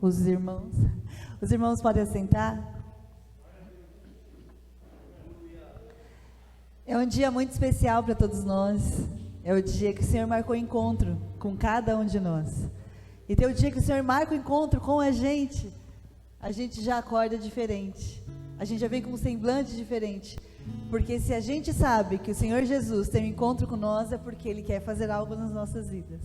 os irmãos. Os irmãos podem assentar. É um dia muito especial para todos nós. É o dia que o Senhor marcou encontro com cada um de nós. E tem o dia que o Senhor marca o encontro com a gente já acorda diferente. A gente já vem com um semblante diferente. Porque se a gente sabe que o Senhor Jesus tem um encontro com nós, é porque Ele quer fazer algo nas nossas vidas.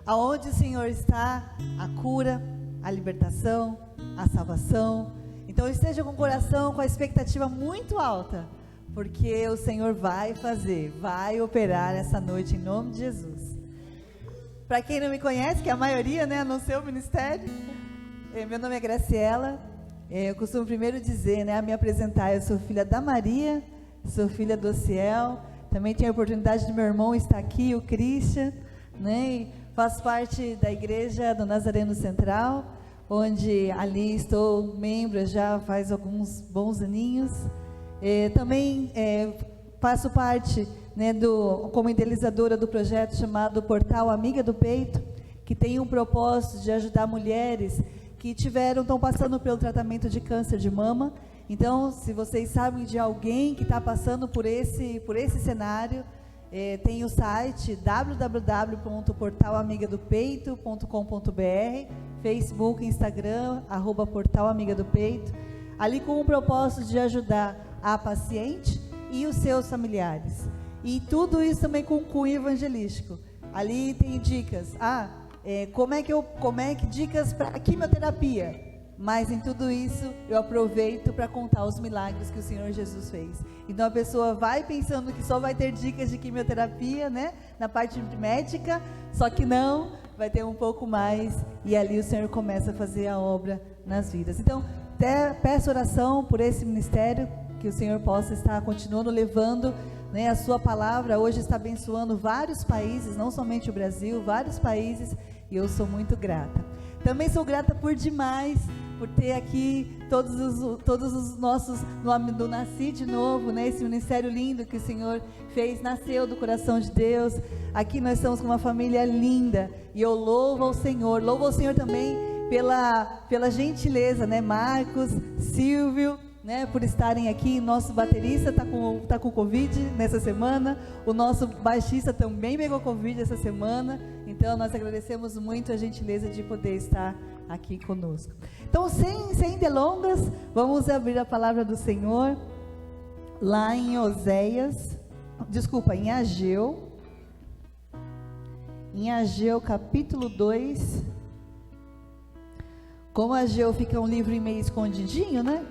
Aonde o Senhor está, a cura, a libertação, a salvação. Então esteja com o coração, com a expectativa muito alta, porque o Senhor vai fazer, vai operar essa noite em nome de Jesus. Para quem não me conhece, que a maioria, né, no seu ministério, meu nome é Graciela. Eu costumo primeiro dizer, né, a me apresentar, eu sou filha da Maria, sou filha do Ciel, também tenho a oportunidade de meu irmão estar aqui, o Christian, né, e faço parte da igreja do Nazareno Central, onde ali estou membro já faz alguns bons aninhos. Também faço parte, né, como idealizadora do projeto chamado Portal Amiga do Peito, que tem um propósito de ajudar mulheres que estão passando pelo tratamento de câncer de mama. Então, se vocês sabem de alguém que está passando por esse cenário, tem o site www.portalamigadopeito.com.br, Facebook, Instagram, @portalamigadopeito, ali com o propósito de ajudar a paciente e os seus familiares. E tudo isso também com cunho evangelístico. Ali tem dicas, dicas para quimioterapia. Mas em tudo isso eu aproveito para contar os milagres que o Senhor Jesus fez. Então a pessoa vai pensando que só vai ter dicas de quimioterapia, né, na parte médica, só que não, vai ter um pouco mais, e ali o Senhor começa a fazer a obra nas vidas. Então peço oração por esse ministério, que o Senhor possa estar continuando levando, né, a sua palavra. Hoje está abençoando vários países, não somente o Brasil, vários países, e eu sou muito grata. Também sou grata por demais, por ter aqui todos os nossos, do Nasci de Novo, né, esse ministério lindo que o Senhor fez, nasceu do coração de Deus. Aqui nós estamos com uma família linda, e eu louvo ao Senhor também pela gentileza, né, Marcos, Silvio, né, por estarem aqui. Nosso baterista está com Covid nessa semana, o nosso baixista também pegou Covid essa semana, então nós agradecemos muito a gentileza de poder estar aqui conosco. Então, sem delongas, vamos abrir a palavra do Senhor, lá em Ageu capítulo 2, como Ageu fica um livro meio escondidinho, né?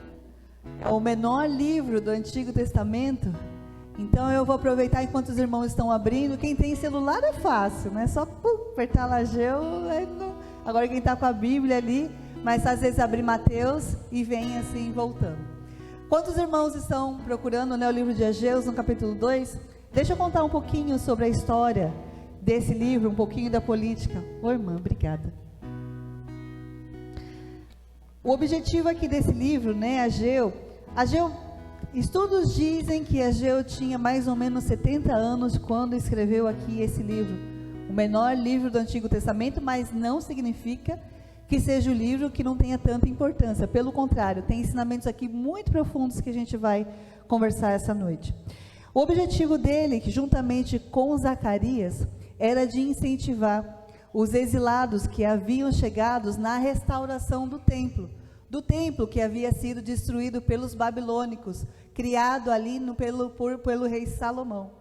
É o menor livro do Antigo Testamento. Então eu vou aproveitar enquanto os irmãos estão abrindo. Quem tem celular é fácil, né? Só apertar lá Ageu. Agora quem está com a Bíblia ali, mas às vezes abrir Mateus e vem assim voltando. Quantos irmãos estão procurando, né, o livro de Ageu no capítulo 2? Deixa eu contar um pouquinho sobre a história desse livro, um pouquinho da política. Ô irmã, obrigada. O objetivo aqui desse livro, né, Ageu, estudos dizem que Ageu tinha mais ou menos 70 anos quando escreveu aqui esse livro, o menor livro do Antigo Testamento, mas não significa que seja o livro que não tenha tanta importância. Pelo contrário, tem ensinamentos aqui muito profundos que a gente vai conversar essa noite. O objetivo dele, que juntamente com Zacarias, era de incentivar os exilados que haviam chegado na restauração do templo que havia sido destruído pelos babilônicos, criado ali pelo rei Salomão.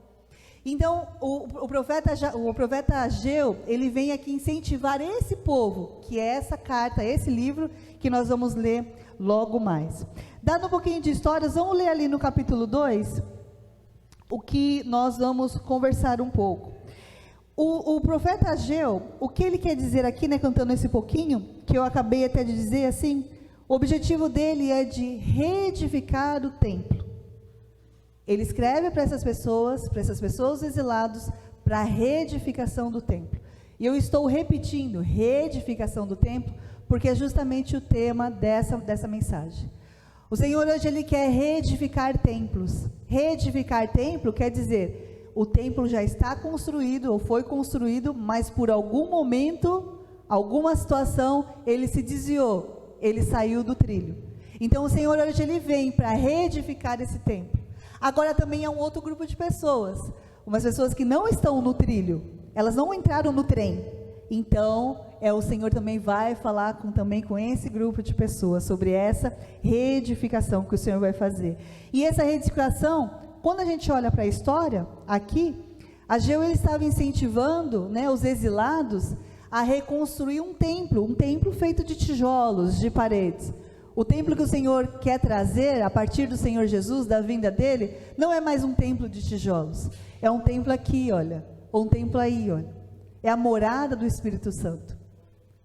Então o profeta Ageu, ele vem aqui incentivar esse povo, que é essa carta, esse livro que nós vamos ler logo mais. Dando um pouquinho de histórias, vamos ler ali no capítulo 2, o que nós vamos conversar um pouco. O profeta Ageu, o que ele quer dizer aqui, né, cantando esse pouquinho, que eu acabei até de dizer assim, o objetivo dele é de reedificar o templo. Ele escreve para essas pessoas exilados, para a reedificação do templo. E eu estou repetindo, reedificação do templo, porque é justamente o tema dessa mensagem. O Senhor hoje, Ele quer reedificar templos. Reedificar templo quer dizer, o templo já está construído, ou foi construído, mas por algum momento alguma situação, ele se desviou, ele saiu do trilho. Então o Senhor hoje ele vem para reedificar esse templo. Agora também há um outro grupo de pessoas, umas pessoas que não estão no trilho, elas não entraram no trem. Então o Senhor também vai falar também com esse grupo de pessoas sobre essa reedificação que o Senhor vai fazer. E essa reedificação, quando a gente olha para a história aqui, Ageu ele estava incentivando, né, os exilados a reconstruir um templo feito de tijolos, de paredes. O templo que o Senhor quer trazer a partir do Senhor Jesus, da vinda dele, não é mais um templo de tijolos, é um templo aqui, olha, ou um templo aí, olha, é a morada do Espírito Santo.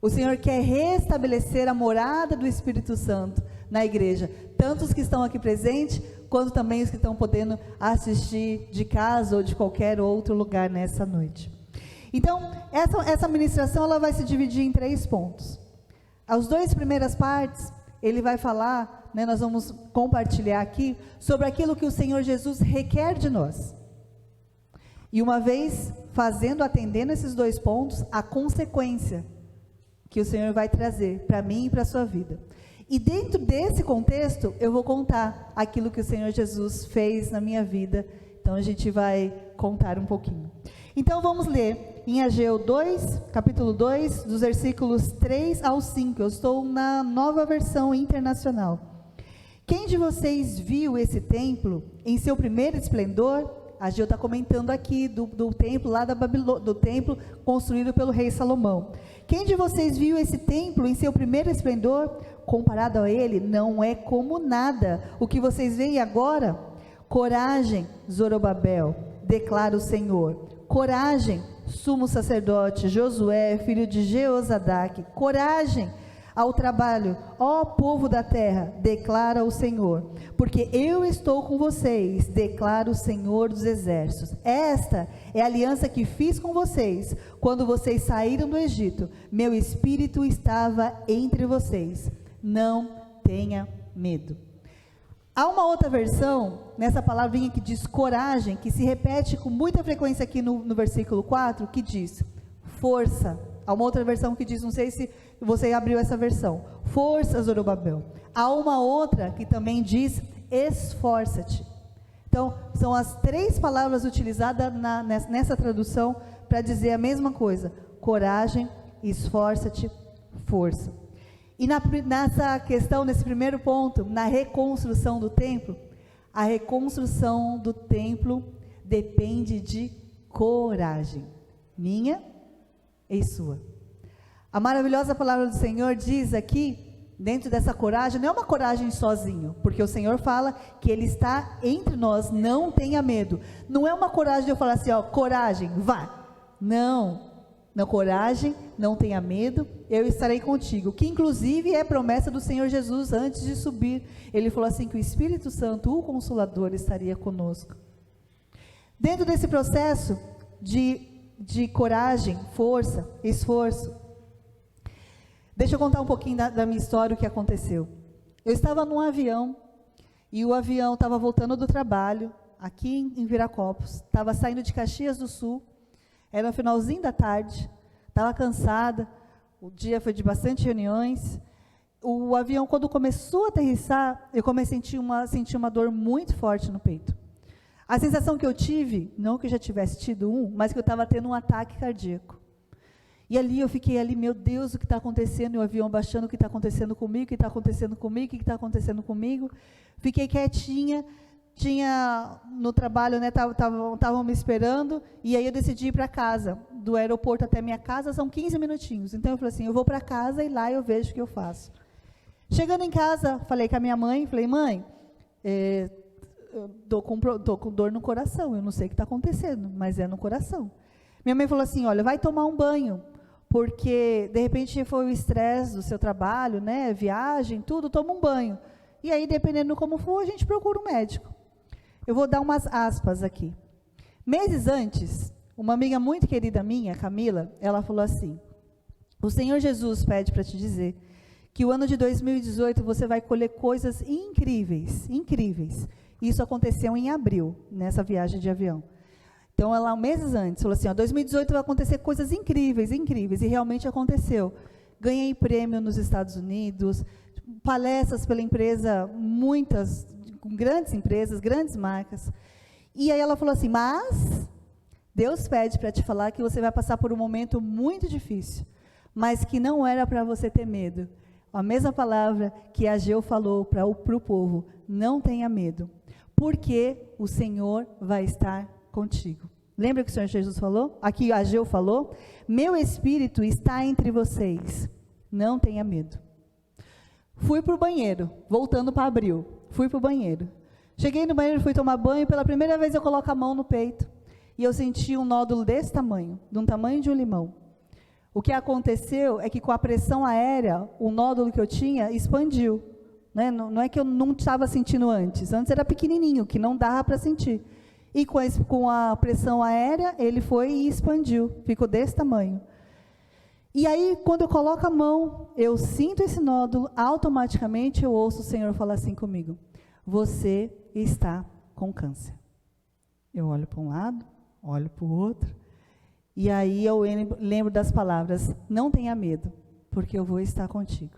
O Senhor quer restabelecer a morada do Espírito Santo na igreja, tanto os que estão aqui presentes, quanto também os que estão podendo assistir de casa ou de qualquer outro lugar nessa noite. Então, essa ministração ela vai se dividir em 3 pontos. As 2 primeiras partes, ele vai falar, né, nós vamos compartilhar aqui, sobre aquilo que o Senhor Jesus requer de nós. E uma vez atendendo esses 2 pontos, a consequência que o Senhor vai trazer para mim e para a sua vida. E dentro desse contexto, eu vou contar aquilo que o Senhor Jesus fez na minha vida. Então a gente vai contar um pouquinho. Então vamos ler em Ageu 2, capítulo 2, dos versículos 3 ao 5. Eu estou na Nova Versão Internacional. Quem de vocês viu esse templo em seu primeiro esplendor? Ageu está comentando aqui do templo lá da Babilônia, do templo construído pelo rei Salomão. Quem de vocês viu esse templo em seu primeiro esplendor? Comparado a ele, não é como nada. O que vocês veem agora? Coragem, Zorobabel, declara o Senhor. Coragem, sumo sacerdote Josué, filho de Jeozadak. Coragem ao trabalho, ó povo da terra, declara o Senhor, porque eu estou com vocês, declara o Senhor dos exércitos. Esta é a aliança que fiz com vocês, quando vocês saíram do Egito. Meu espírito estava entre vocês. Não tenha medo. Há uma outra versão, nessa palavrinha que diz coragem, que se repete com muita frequência aqui no versículo 4, que diz força. Há uma outra versão que diz, não sei se você abriu essa versão, força, Zorobabel. Há uma outra que também diz esforça-te. Então, são as 3 palavras utilizadas nessa tradução para dizer a mesma coisa: coragem, esforça-te, força. E nessa questão, nesse primeiro ponto, na reconstrução do templo, a reconstrução do templo depende de coragem, minha e sua. A maravilhosa palavra do Senhor diz aqui, dentro dessa coragem, não é uma coragem sozinho, porque o Senhor fala que Ele está entre nós, não tenha medo. Não é uma coragem de eu falar assim, ó, coragem, vá. Não, coragem, não tenha medo, eu estarei contigo. Que inclusive é promessa do Senhor Jesus antes de subir. Ele falou assim que o Espírito Santo, o Consolador, estaria conosco. Dentro desse processo de coragem, força, esforço, deixa eu contar um pouquinho da minha história, o que aconteceu. Eu estava num avião, e o avião estava voltando do trabalho, aqui em Viracopos, estava saindo de Caxias do Sul, era no finalzinho da tarde, estava cansada, o dia foi de bastante reuniões. O avião, quando começou a aterrissar, eu comecei a sentir uma dor muito forte no peito. A sensação que eu tive, não que eu já tivesse tido mas que eu estava tendo um ataque cardíaco. E ali eu fiquei ali, meu Deus, o que está acontecendo? E o avião baixando, o que está acontecendo comigo? O que está acontecendo comigo? O que está acontecendo comigo? Fiquei quietinha, no trabalho, né, estavam me esperando, e aí eu decidi ir para casa, do aeroporto até minha casa, são 15 minutinhos. Então eu falei assim, eu vou para casa e lá eu vejo o que eu faço. Chegando em casa, falei com a minha mãe, falei, mãe, eu tô com dor no coração, eu não sei o que está acontecendo, mas é no coração. Minha mãe falou assim, olha, vai tomar um banho, porque de repente foi o estresse do seu trabalho, né, viagem, tudo, toma um banho. E aí, dependendo como for, a gente procura um médico. Eu vou dar umas aspas aqui. Meses antes, uma amiga muito querida minha, Camila, ela falou assim, o Senhor Jesus pede para te dizer que o ano de 2018 você vai colher coisas incríveis, incríveis. Isso aconteceu em abril, nessa viagem de avião. Então, ela, meses antes, falou assim, 2018 vai acontecer coisas incríveis, incríveis, e realmente aconteceu. Ganhei prêmio nos Estados Unidos, palestras pela empresa, muitas, com grandes empresas, grandes marcas. E aí ela falou assim, mas Deus pede para te falar que você vai passar por um momento muito difícil, mas que não era para você ter medo. A mesma palavra que Ageu falou para o povo, não tenha medo, porque o Senhor vai estar contigo. Lembra que o Senhor Jesus falou? Aqui Ageu falou, meu espírito está entre vocês, não tenha medo. Fui para o banheiro, voltando para abril, fui para o banheiro. Cheguei no banheiro, fui tomar banho, pela primeira vez eu coloco a mão no peito, e eu senti um nódulo desse tamanho, de um tamanho de um limão. O que aconteceu é que com a pressão aérea, o nódulo que eu tinha expandiu. Né? Não é que eu não estava sentindo antes era pequenininho, que não dava para sentir. E com a pressão aérea, ele foi e expandiu, ficou desse tamanho. E aí, quando eu coloco a mão, eu sinto esse nódulo, automaticamente eu ouço o Senhor falar assim comigo, você está com câncer. Eu olho para um lado, olho para o outro, e aí eu lembro das palavras, não tenha medo, porque eu vou estar contigo.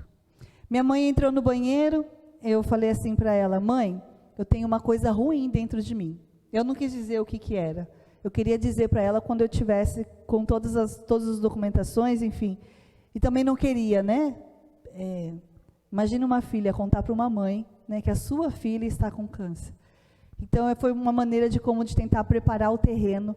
Minha mãe entrou no banheiro, eu falei assim para ela, mãe, eu tenho uma coisa ruim dentro de mim. Eu não quis dizer o que era. Eu queria dizer para ela quando eu tivesse com todas as documentações, enfim. E também não queria, né? Imagina uma filha contar para uma mãe, né, que a sua filha está com câncer. Então, foi uma maneira de tentar preparar o terreno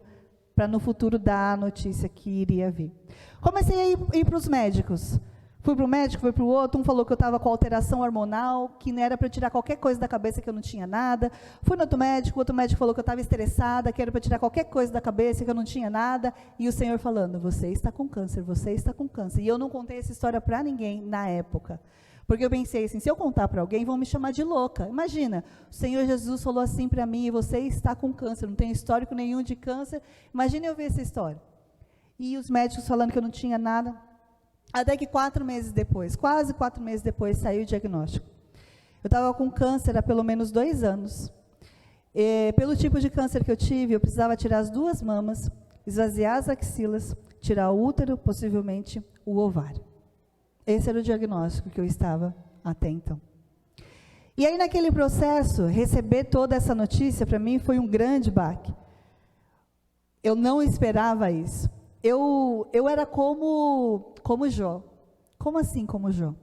para no futuro dar a notícia que iria vir. Comecei a ir para os médicos. Fui para o médico, fui para o outro, um falou que eu estava com alteração hormonal, que não era para tirar qualquer coisa da cabeça, que eu não tinha nada. Fui no outro médico falou que eu estava estressada, que era para tirar qualquer coisa da cabeça, que eu não tinha nada. E o Senhor falando, você está com câncer, você está com câncer. E eu não contei essa história para ninguém na época. Porque eu pensei assim, se eu contar para alguém, vão me chamar de louca. Imagina, o Senhor Jesus falou assim para mim, e você está com câncer, não tem histórico nenhum de câncer. Imagina eu ver essa história. E os médicos falando que eu não tinha nada. Até que 4 meses depois, quase 4 meses depois, saiu o diagnóstico. Eu estava com câncer há pelo menos 2 anos. Pelo tipo de câncer que eu tive, eu precisava tirar as 2 mamas, esvaziar as axilas, tirar o útero, possivelmente o ovário. Esse era o diagnóstico que eu estava até então. E aí, naquele processo, receber toda essa notícia, para mim, foi um grande baque. Eu não esperava isso. Eu era como Jó. Como assim como Jó?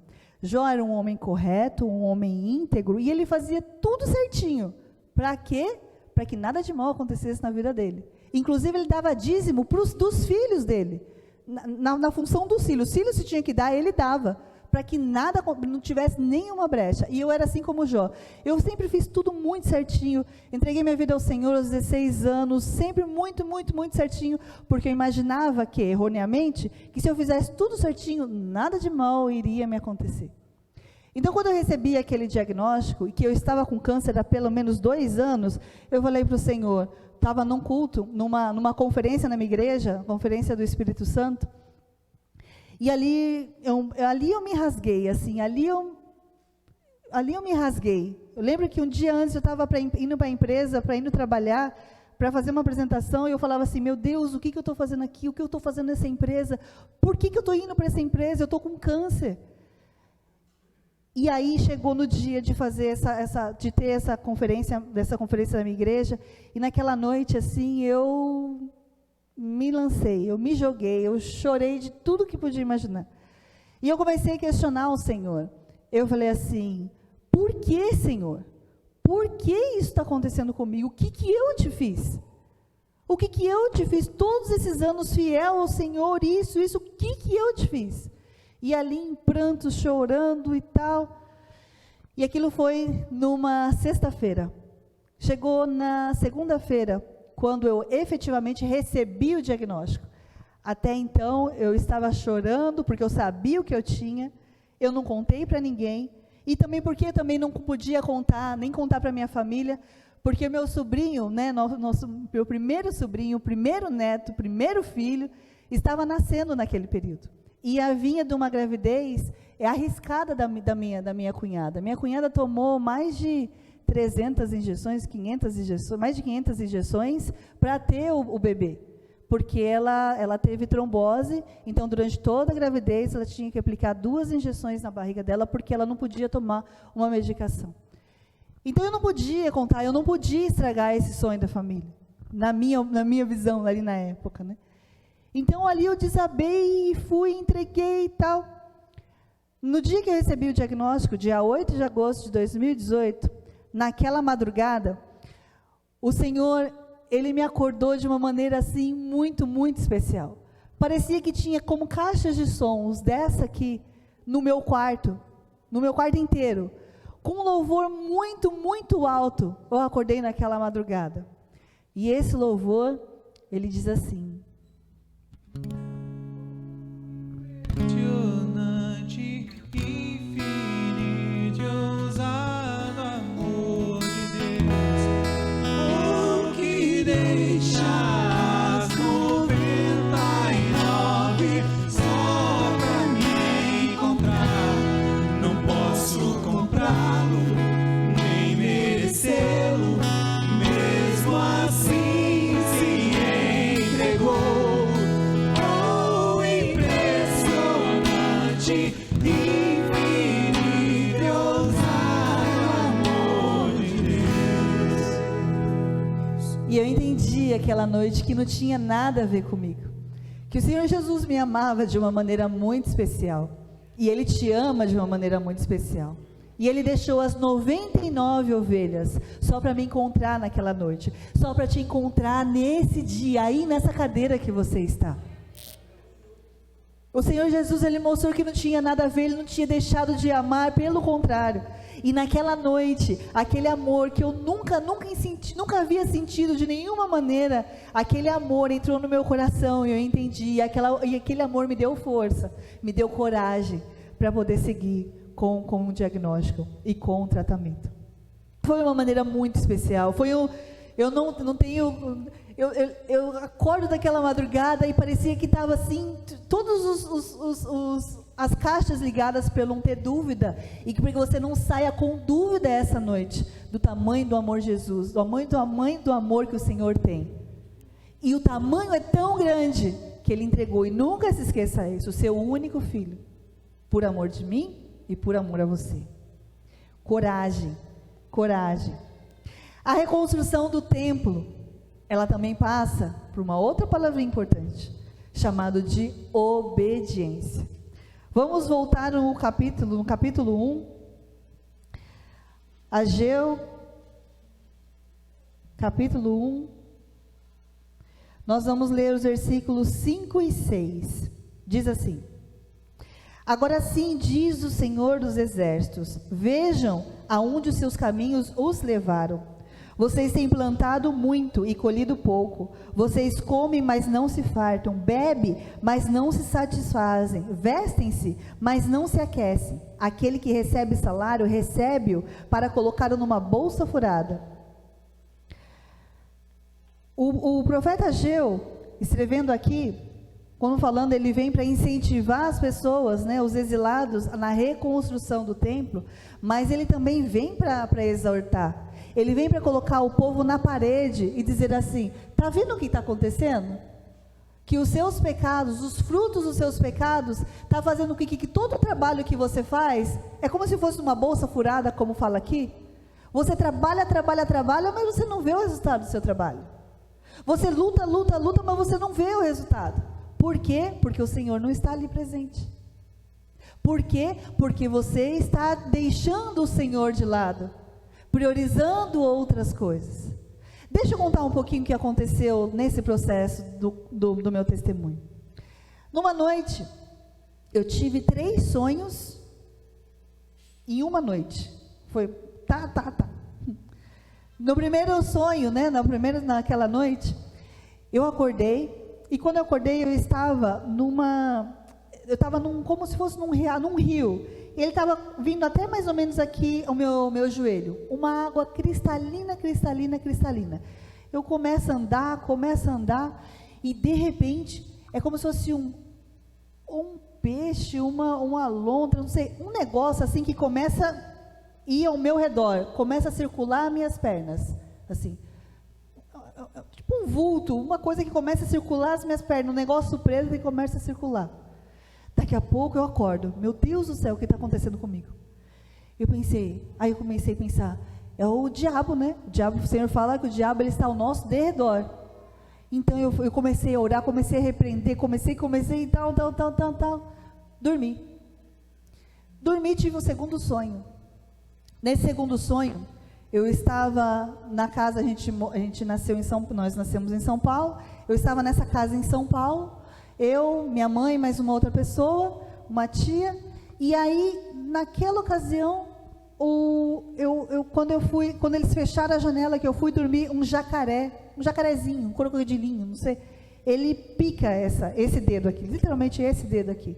Jó era um homem correto, um homem íntegro, e ele fazia tudo certinho. Para quê? Para que nada de mal acontecesse na vida dele. Inclusive, ele dava dízimo dos filhos dele. Na função dos filhos. Os filhos se tinha que dar, ele dava. Para que nada, não tivesse nenhuma brecha. E eu era assim como Jó. Eu sempre fiz tudo muito certinho. Entreguei minha vida ao Senhor aos 16 anos. Sempre muito, muito, muito certinho. Porque eu imaginava que, erroneamente, que se eu fizesse tudo certinho, nada de mal iria me acontecer. Então, quando eu recebi aquele diagnóstico, e que eu estava com câncer há pelo menos 2 anos, eu falei para o Senhor, estava num culto, numa conferência na minha igreja, conferência do Espírito Santo, e ali eu me rasguei, assim, ali eu me rasguei. Eu lembro que um dia antes eu estava indo para a empresa, para indo trabalhar, para fazer uma apresentação, e eu falava assim, meu Deus, o que eu estou fazendo aqui? O que eu estou fazendo nessa empresa? Por que eu estou indo para essa empresa? Eu estou com câncer. E aí chegou no dia de fazer de ter essa conferência na minha igreja, e naquela noite, assim, eu me lancei, eu me joguei, eu chorei de tudo que podia imaginar. E eu comecei a questionar o Senhor. Eu falei assim, por que, Senhor? Por que isso está acontecendo comigo? O que eu te fiz? O que eu te fiz? Todos esses anos fiel ao Senhor, isso, o que eu te fiz? E ali em prantos, chorando e tal. E aquilo foi numa sexta-feira. Chegou na segunda-feira, quando eu efetivamente recebi o diagnóstico. Até então, eu estava chorando, porque eu sabia o que eu tinha, eu não contei para ninguém, e também porque eu também não podia contar, nem contar para minha família, porque o meu sobrinho, né, meu primeiro sobrinho, o primeiro neto, o primeiro filho, estava nascendo naquele período. E vinha de uma gravidez arriscada da minha cunhada. Minha cunhada tomou mais de 300 injeções, 500 injeções, mais de 500 injeções para ter o bebê, porque ela teve trombose, então durante toda a gravidez ela tinha que aplicar 2 injeções na barriga dela, porque ela não podia tomar uma medicação. Então eu não podia contar, eu não podia estragar esse sonho da família, na minha visão ali na época, né? Então ali eu desabei e fui, entreguei e tal. No dia que eu recebi o diagnóstico, dia 8 de agosto de 2018, naquela madrugada, o Senhor, Ele me acordou de uma maneira assim, muito, muito especial. Parecia que tinha como caixas de sons, dessa aqui, no meu quarto inteiro, com um louvor muito, muito alto. Eu acordei naquela madrugada. E esse louvor, ele diz assim: impressionante, infinito, ousado amor de Deus, o que deixa as 99 só pra me encontrar. Não posso comprá-lo, nem merecê-lo, mesmo assim se entregou. Infinito, ousado amor de Deus. E eu entendi aquela noite que não tinha nada a ver comigo, que o Senhor Jesus me amava de uma maneira muito especial, e Ele te ama de uma maneira muito especial, e Ele deixou as 99 ovelhas só para me encontrar naquela noite, só para te encontrar nesse dia, aí nessa cadeira que você está. O Senhor Jesus, Ele mostrou que não tinha nada a ver, Ele não tinha deixado de amar, pelo contrário. E naquela noite, aquele amor que eu nunca havia sentido de nenhuma maneira, aquele amor entrou no meu coração e eu entendi, e aquele amor me deu força, me deu coragem para poder seguir com o diagnóstico e com o tratamento. Foi uma maneira muito especial, eu acordo daquela madrugada e parecia que estava assim, todas as caixas ligadas pelo não ter dúvida, e que porque você não saia com dúvida essa noite, do tamanho do amor de Jesus, do tamanho do amor que o Senhor tem. E o tamanho é tão grande, que Ele entregou, e nunca se esqueça isso, o seu único filho, por amor de mim e por amor a você. Coragem, coragem. A reconstrução do templo, ela também passa por uma outra palavrinha importante, chamado de obediência. Vamos voltar no capítulo 1, Ageu, capítulo 1, nós vamos ler os versículos 5 e 6, diz assim: agora sim diz o Senhor dos Exércitos, vejam aonde os seus caminhos os levaram. Vocês têm plantado muito e colhido pouco. Vocês comem, mas não se fartam. Bebem, mas não se satisfazem. Vestem-se, mas não se aquecem. Aquele que recebe salário, recebe-o para colocá-lo numa bolsa furada. O profeta Ageu, escrevendo aqui, quando falando, ele vem para incentivar as pessoas, né, os exilados, na reconstrução do templo, mas ele também vem para exortar. Ele vem para colocar o povo na parede e dizer assim: está vendo o que está acontecendo? Que os seus pecados, os frutos dos seus pecados, está fazendo com que todo o trabalho que você faz, é como se fosse uma bolsa furada, como fala aqui. Você trabalha, mas você não vê o resultado do seu trabalho. Você luta, mas você não vê o resultado. Por quê? Porque o Senhor não está ali presente. Por quê? Porque você está deixando o Senhor de lado, priorizando outras coisas. Deixa eu contar um pouquinho o que aconteceu nesse processo do meu testemunho. Numa noite, eu tive 3 sonhos em uma noite. Foi No primeiro sonho, né, naquela noite, eu acordei, e quando eu acordei, eu estava como se fosse num rio. Ele estava vindo até mais ou menos aqui o meu joelho, uma água cristalina. Eu começo a andar, e de repente, é como se fosse um peixe, uma lontra, não sei, um negócio assim que começa e ao meu redor começa a circular minhas pernas, assim, tipo um vulto, uma coisa que começa a circular as minhas pernas, um negócio preso que começa a circular. Daqui a pouco eu acordo, meu Deus do céu, o que está acontecendo comigo? Aí eu comecei a pensar, é o diabo, né? O diabo, o Senhor fala que o diabo ele está ao nosso derredor. Então eu comecei a orar, comecei a repreender, comecei e tal. Dormi, tive um segundo sonho. Nesse segundo sonho, eu estava na casa, a gente nasceu nós nascemos em São Paulo, eu estava nessa casa em São Paulo, eu, minha mãe, mais uma outra pessoa, uma tia, e aí, naquela ocasião, quando eles fecharam a janela, que eu fui dormir, um jacarezinho, um crocodilinho, não sei, ele pica esse dedo aqui, literalmente esse dedo aqui.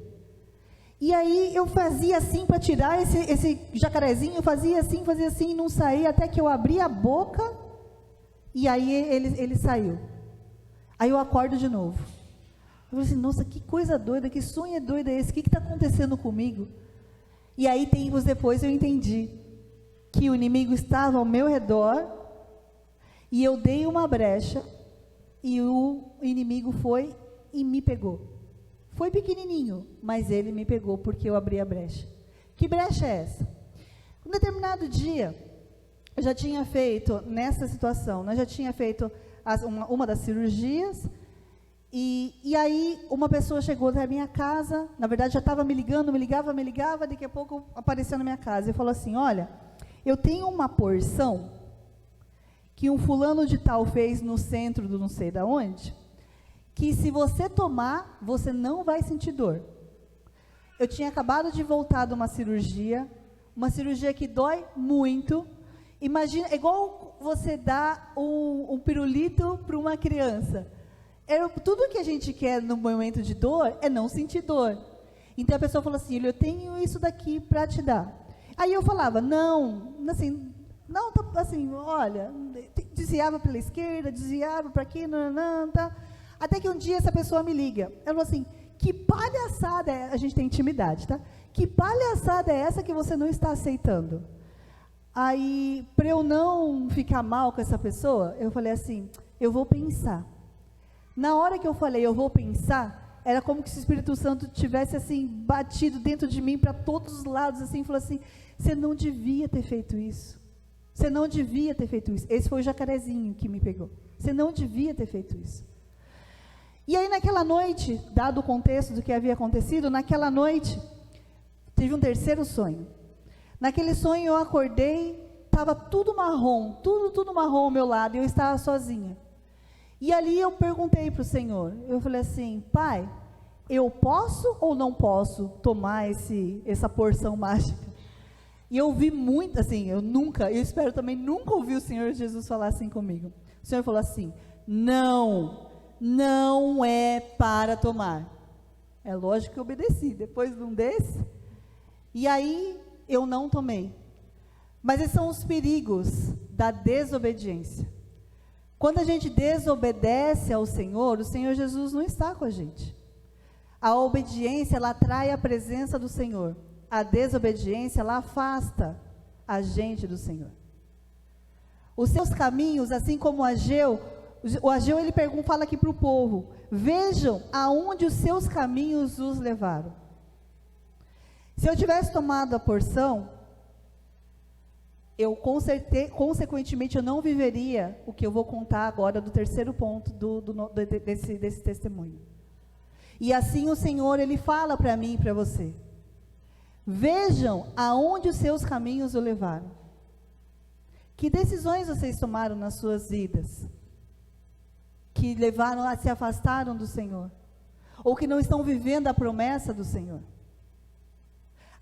E aí eu fazia assim para tirar esse jacarezinho, eu fazia assim, não saía, até que eu abri a boca, e aí ele saiu. Aí eu acordo de novo. Eu falei assim, nossa, que coisa doida, que sonho doido é esse, o que está acontecendo comigo? E aí, tempos depois, eu entendi que o inimigo estava ao meu redor, e eu dei uma brecha, e o inimigo foi e me pegou. Foi pequenininho, mas ele me pegou porque eu abri a brecha. Que brecha é essa? Um determinado dia, eu já tinha feito, nessa situação, eu já tinha feito uma das cirurgias, e aí uma pessoa chegou até a minha casa, na verdade já estava me ligando, me ligava, daqui a pouco apareceu na minha casa e falou assim, olha, eu tenho uma porção que um fulano de tal fez no centro do não sei da onde, que se você tomar, você não vai sentir dor. Eu tinha acabado de voltar de uma cirurgia que dói muito. Imagina, é igual você dar um pirulito para uma criança. Tudo que a gente quer no momento de dor é não sentir dor. Então a pessoa falou assim, eu tenho isso daqui para te dar. Aí eu falava, olha, desviava pela esquerda, desviava para aqui, tá. Até que um dia essa pessoa me liga. Ela falou assim, que palhaçada é, a gente tem intimidade, tá? Que palhaçada é essa que você não está aceitando? Aí, para eu não ficar mal com essa pessoa, eu falei assim, eu vou pensar. Na hora que eu falei, eu vou pensar, era como que se o Espírito Santo tivesse assim, batido dentro de mim para todos os lados, assim, falou assim, você não devia ter feito isso. Você não devia ter feito isso. Esse foi o jacarezinho que me pegou. Você não devia ter feito isso. E aí naquela noite, dado o contexto do que havia acontecido, naquela noite, tive um terceiro sonho. Naquele sonho eu acordei, estava tudo marrom, tudo marrom ao meu lado, e eu estava sozinha. E ali eu perguntei para o Senhor, eu falei assim, Pai, eu posso ou não posso tomar essa porção mágica? E eu ouvi muito, assim, eu espero também nunca ouvi o Senhor Jesus falar assim comigo. O Senhor falou assim, não é para tomar. É lógico que eu obedeci, depois de um desse, e aí eu não tomei. Mas esses são os perigos da desobediência. Quando a gente desobedece ao Senhor, o Senhor Jesus não está com a gente. A obediência, ela atrai a presença do Senhor. A desobediência, ela afasta a gente do Senhor. Os seus caminhos, assim como o Ageu ele fala aqui para o povo, vejam aonde os seus caminhos os levaram. Se eu tivesse tomado a porção, eu consequentemente eu não viveria o que eu vou contar agora do terceiro ponto desse testemunho. E assim o Senhor, Ele fala para mim e para você, vejam aonde os seus caminhos o levaram. Que decisões vocês tomaram nas suas vidas? Que se afastaram do Senhor, ou que não estão vivendo a promessa do Senhor.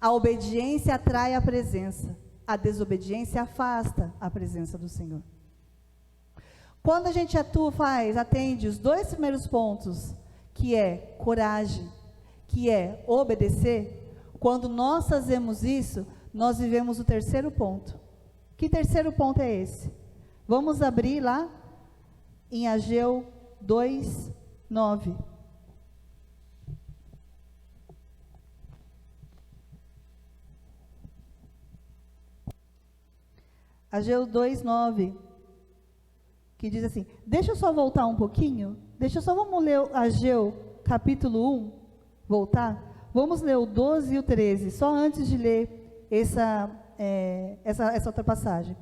A obediência atrai a presença, a desobediência afasta a presença do Senhor. Quando a gente atende os dois primeiros pontos, que é coragem, que é obedecer, quando nós fazemos isso, nós vivemos o terceiro ponto. Que terceiro ponto é esse? Vamos abrir lá em Ageu 2:9. Ageu 2:9, que diz assim, deixa eu só voltar um pouquinho, vamos ler Ageu capítulo 1, voltar, vamos ler o 12 e o 13, só antes de ler essa outra passagem.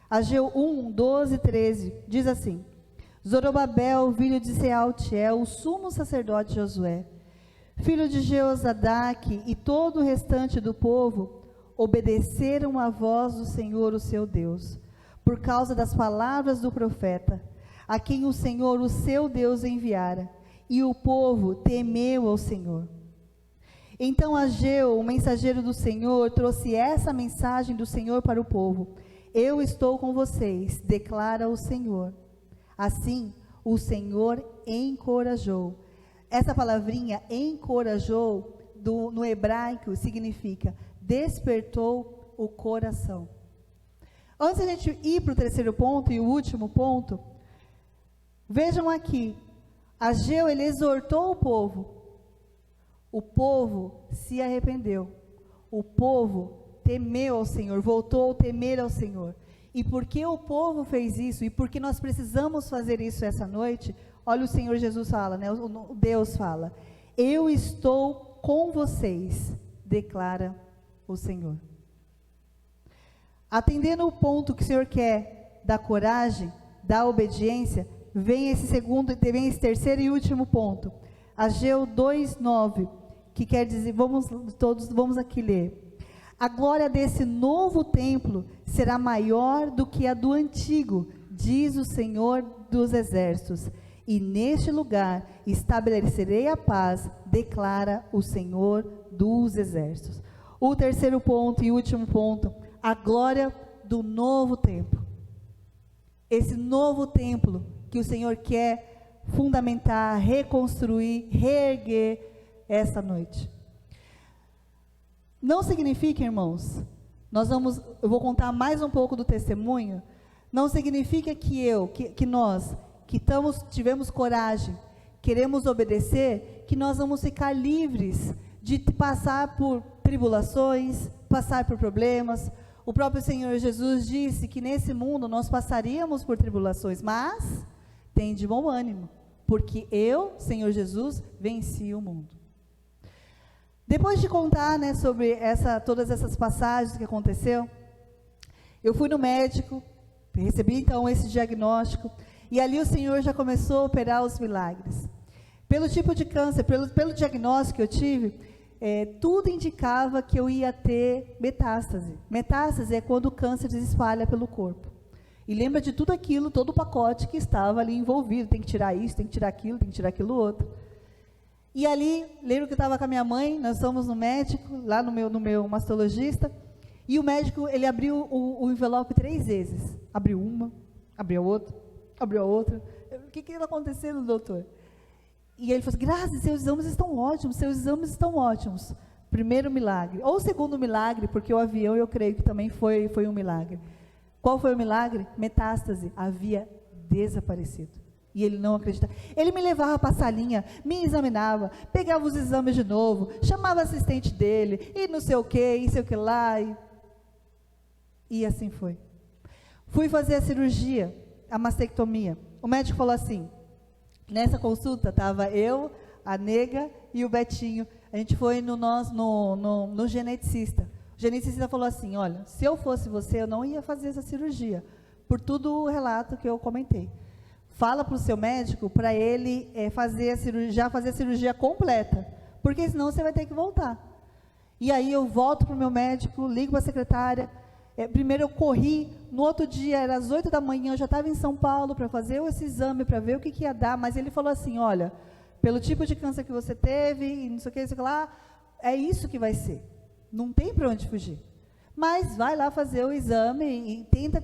Ageu 1, 12 e 13, diz assim, Zorobabel, filho de Sealtiel, o sumo sacerdote Josué, filho de Jeozadak e todo o restante do povo, obedeceram à voz do Senhor, o seu Deus, por causa das palavras do profeta, a quem o Senhor, o seu Deus, enviara, e o povo temeu ao Senhor. Então Ageu, o mensageiro do Senhor, trouxe essa mensagem do Senhor para o povo, eu estou com vocês, declara o Senhor. Assim, o Senhor encorajou. Essa palavrinha, encorajou, no hebraico, significa despertou o coração. Antes de a gente ir para o terceiro ponto e o último ponto, vejam aqui, Ageu, ele exortou o povo se arrependeu, o povo temeu ao Senhor, voltou a temer ao Senhor. E porque o povo fez isso, e porque nós precisamos fazer isso essa noite, olha o Senhor Jesus fala, né? O Deus fala, eu estou com vocês, declara o Senhor. Atendendo o ponto que o Senhor quer da coragem, da obediência, vem esse terceiro e último ponto, Ageu 2:9, que quer dizer, vamos aqui ler. A glória desse novo templo será maior do que a do antigo, diz o Senhor dos exércitos, e neste lugar estabelecerei a paz, declara o Senhor dos exércitos. O terceiro ponto e último ponto, a glória do novo templo. Esse novo templo que o Senhor quer fundamentar, reconstruir, reerguer essa noite. Não significa, irmãos, eu vou contar mais um pouco do testemunho, não significa que nós, que tivemos coragem, queremos obedecer, que nós vamos ficar livres de passar por tribulações, passar por problemas. O próprio Senhor Jesus disse que nesse mundo nós passaríamos por tribulações, mas tem de bom ânimo, porque eu, Senhor Jesus, venci o mundo. Depois de contar, né, sobre todas essas passagens que aconteceu, eu fui no médico, recebi então esse diagnóstico, e ali o Senhor já começou a operar os milagres. Pelo tipo de câncer, pelo diagnóstico que eu tive, tudo indicava que eu ia ter metástase. Metástase é quando o câncer se espalha pelo corpo. E lembra de tudo aquilo, todo o pacote que estava ali envolvido, tem que tirar isso, tem que tirar aquilo, tem que tirar aquilo outro. E ali, lembro que eu estava com a minha mãe, nós fomos no médico, lá no meu mastologista, e o médico, ele abriu o envelope 3 vezes. Abriu uma, abriu a outra, abriu a outra. O que está acontecendo, doutor? E ele falou assim, Grazi, seus exames estão ótimos. Primeiro milagre. Ou segundo milagre, porque o avião, eu creio que também foi um milagre. Qual foi o milagre? Metástase. Havia desaparecido. E ele não acreditava. Ele me levava para a salinha, me examinava, pegava os exames de novo, chamava o assistente dele, e não sei o que, e sei o que lá. E assim foi. Fui fazer a cirurgia, a mastectomia. O médico falou assim, nessa consulta estava eu, a Nega e o Betinho. A gente foi no geneticista. O geneticista falou assim, olha, se eu fosse você, eu não ia fazer essa cirurgia, por tudo o relato que eu comentei. Fala para o seu médico, para ele fazer a cirurgia completa, porque senão você vai ter que voltar. E aí eu volto para o meu médico, ligo para a secretária, primeiro eu corri, no outro dia, era às 8 da manhã, eu já estava em São Paulo para fazer esse exame, para ver o que ia dar, mas ele falou assim, olha, pelo tipo de câncer que você teve, e não sei o que lá, é isso que vai ser, não tem para onde fugir. Mas vai lá fazer o exame e tenta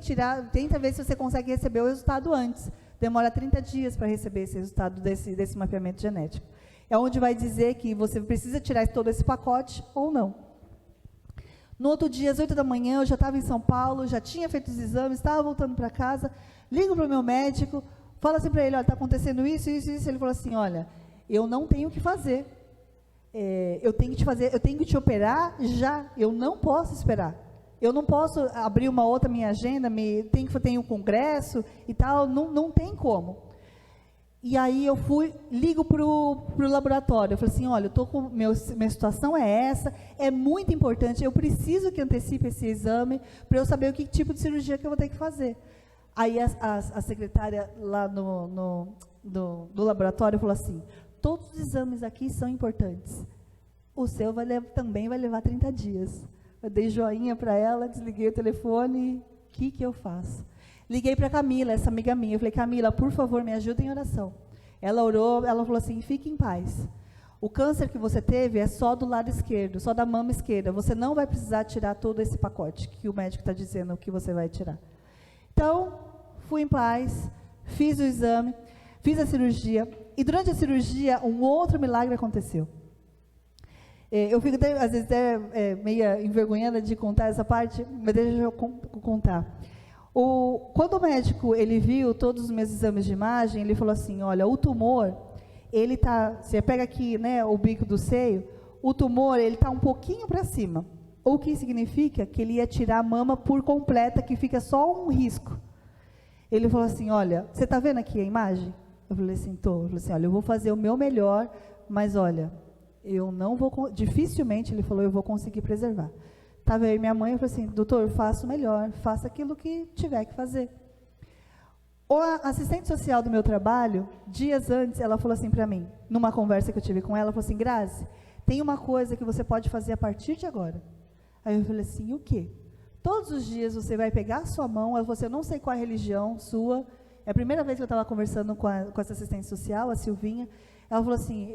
ver se você consegue receber o resultado antes. Demora 30 dias para receber esse resultado desse mapeamento genético. É onde vai dizer que você precisa tirar todo esse pacote ou não. No outro dia, às 8 da manhã, eu já estava em São Paulo, já tinha feito os exames, estava voltando para casa, ligo para o meu médico, falo assim para ele, olha, está acontecendo isso. Ele falou assim, olha, eu não tenho o que fazer. Eu tenho que te operar já, eu não posso esperar. eu não posso abrir uma outra minha agenda, tem um congresso e tal, não tem como. E aí eu ligo pro laboratório, eu falei assim, olha, minha situação é essa, é muito importante, eu preciso que antecipe esse exame, para eu saber o que tipo de cirurgia que eu vou ter que fazer. Aí a secretária lá do laboratório falou assim, todos os exames aqui são importantes, o seu também vai levar 30 dias. Eu dei joinha para ela, desliguei o telefone, o que eu faço? Liguei para a Camila, essa amiga minha, eu falei, Camila, por favor, me ajuda em oração. Ela orou, ela falou assim, fique em paz. O câncer que você teve é só do lado esquerdo, só da mama esquerda, você não vai precisar tirar todo esse pacote que o médico está dizendo que você vai tirar. Então, fui em paz, fiz o exame, fiz a cirurgia, e durante a cirurgia, um outro milagre aconteceu. Eu fico, às vezes, meio envergonhada de contar essa parte, mas deixa eu contar. Quando o médico ele viu todos os meus exames de imagem, ele falou assim, olha, o tumor, ele tá, você pega aqui, né, o bico do seio, o tumor, ele está um pouquinho para cima. O que significa que ele ia tirar a mama por completa, que fica só um risco. Ele falou assim, olha, você está vendo aqui a imagem? Eu falei assim, estou. Ele falou assim, olha, eu vou fazer o meu melhor, mas olha, eu não vou, dificilmente, ele falou, eu vou conseguir preservar. Estava eu e minha mãe, eu falei assim, doutor, faça o melhor, faça aquilo que tiver que fazer. A assistente social do meu trabalho, dias antes, ela falou assim para mim, numa conversa que eu tive com ela, ela falou assim, Grazi, tem uma coisa que você pode fazer a partir de agora. Aí eu falei assim, o quê? Todos os dias você vai pegar a sua mão, ela falou assim, eu não sei qual é a religião sua, é a primeira vez que eu estava conversando com essa assistente social, a Silvinha, ela falou assim,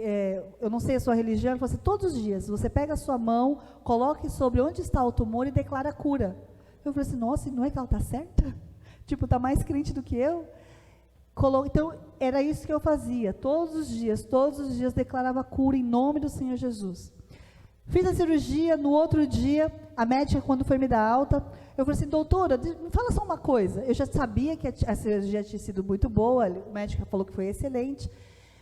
eu não sei a sua religião, ela falou assim, todos os dias, você pega a sua mão, coloque sobre onde está o tumor e declara a cura. Eu falei assim, nossa, não é que ela está certa? Tipo, está mais crente do que eu? Então, era isso que eu fazia, todos os dias declarava a cura em nome do Senhor Jesus. Fiz a cirurgia, no outro dia, a médica, quando foi me dar alta, eu falei assim, doutora, me fala só uma coisa, eu já sabia que a cirurgia tinha sido muito boa, o médico falou que foi excelente,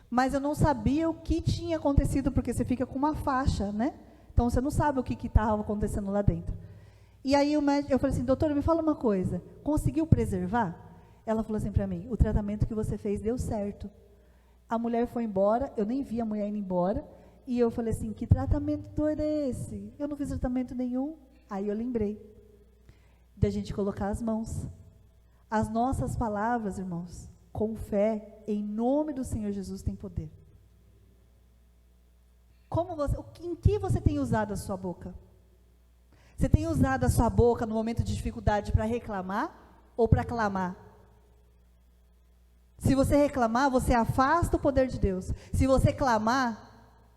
mas eu não sabia o que tinha acontecido, porque você fica com uma faixa, né? Então, você não sabe o que estava acontecendo lá dentro. E aí, eu falei assim, doutora, me fala uma coisa, conseguiu preservar? Ela falou assim para mim, o tratamento que você fez deu certo. A mulher foi embora, eu nem vi a mulher indo embora, e eu falei assim, que tratamento doido é esse? Eu não fiz tratamento nenhum. Aí eu lembrei da gente colocar as mãos. As nossas palavras, irmãos, com fé, em nome do Senhor Jesus, tem poder. Em que você tem usado a sua boca? Você tem usado a sua boca no momento de dificuldade para reclamar ou para clamar? Se você reclamar, você afasta o poder de Deus. Se você clamar,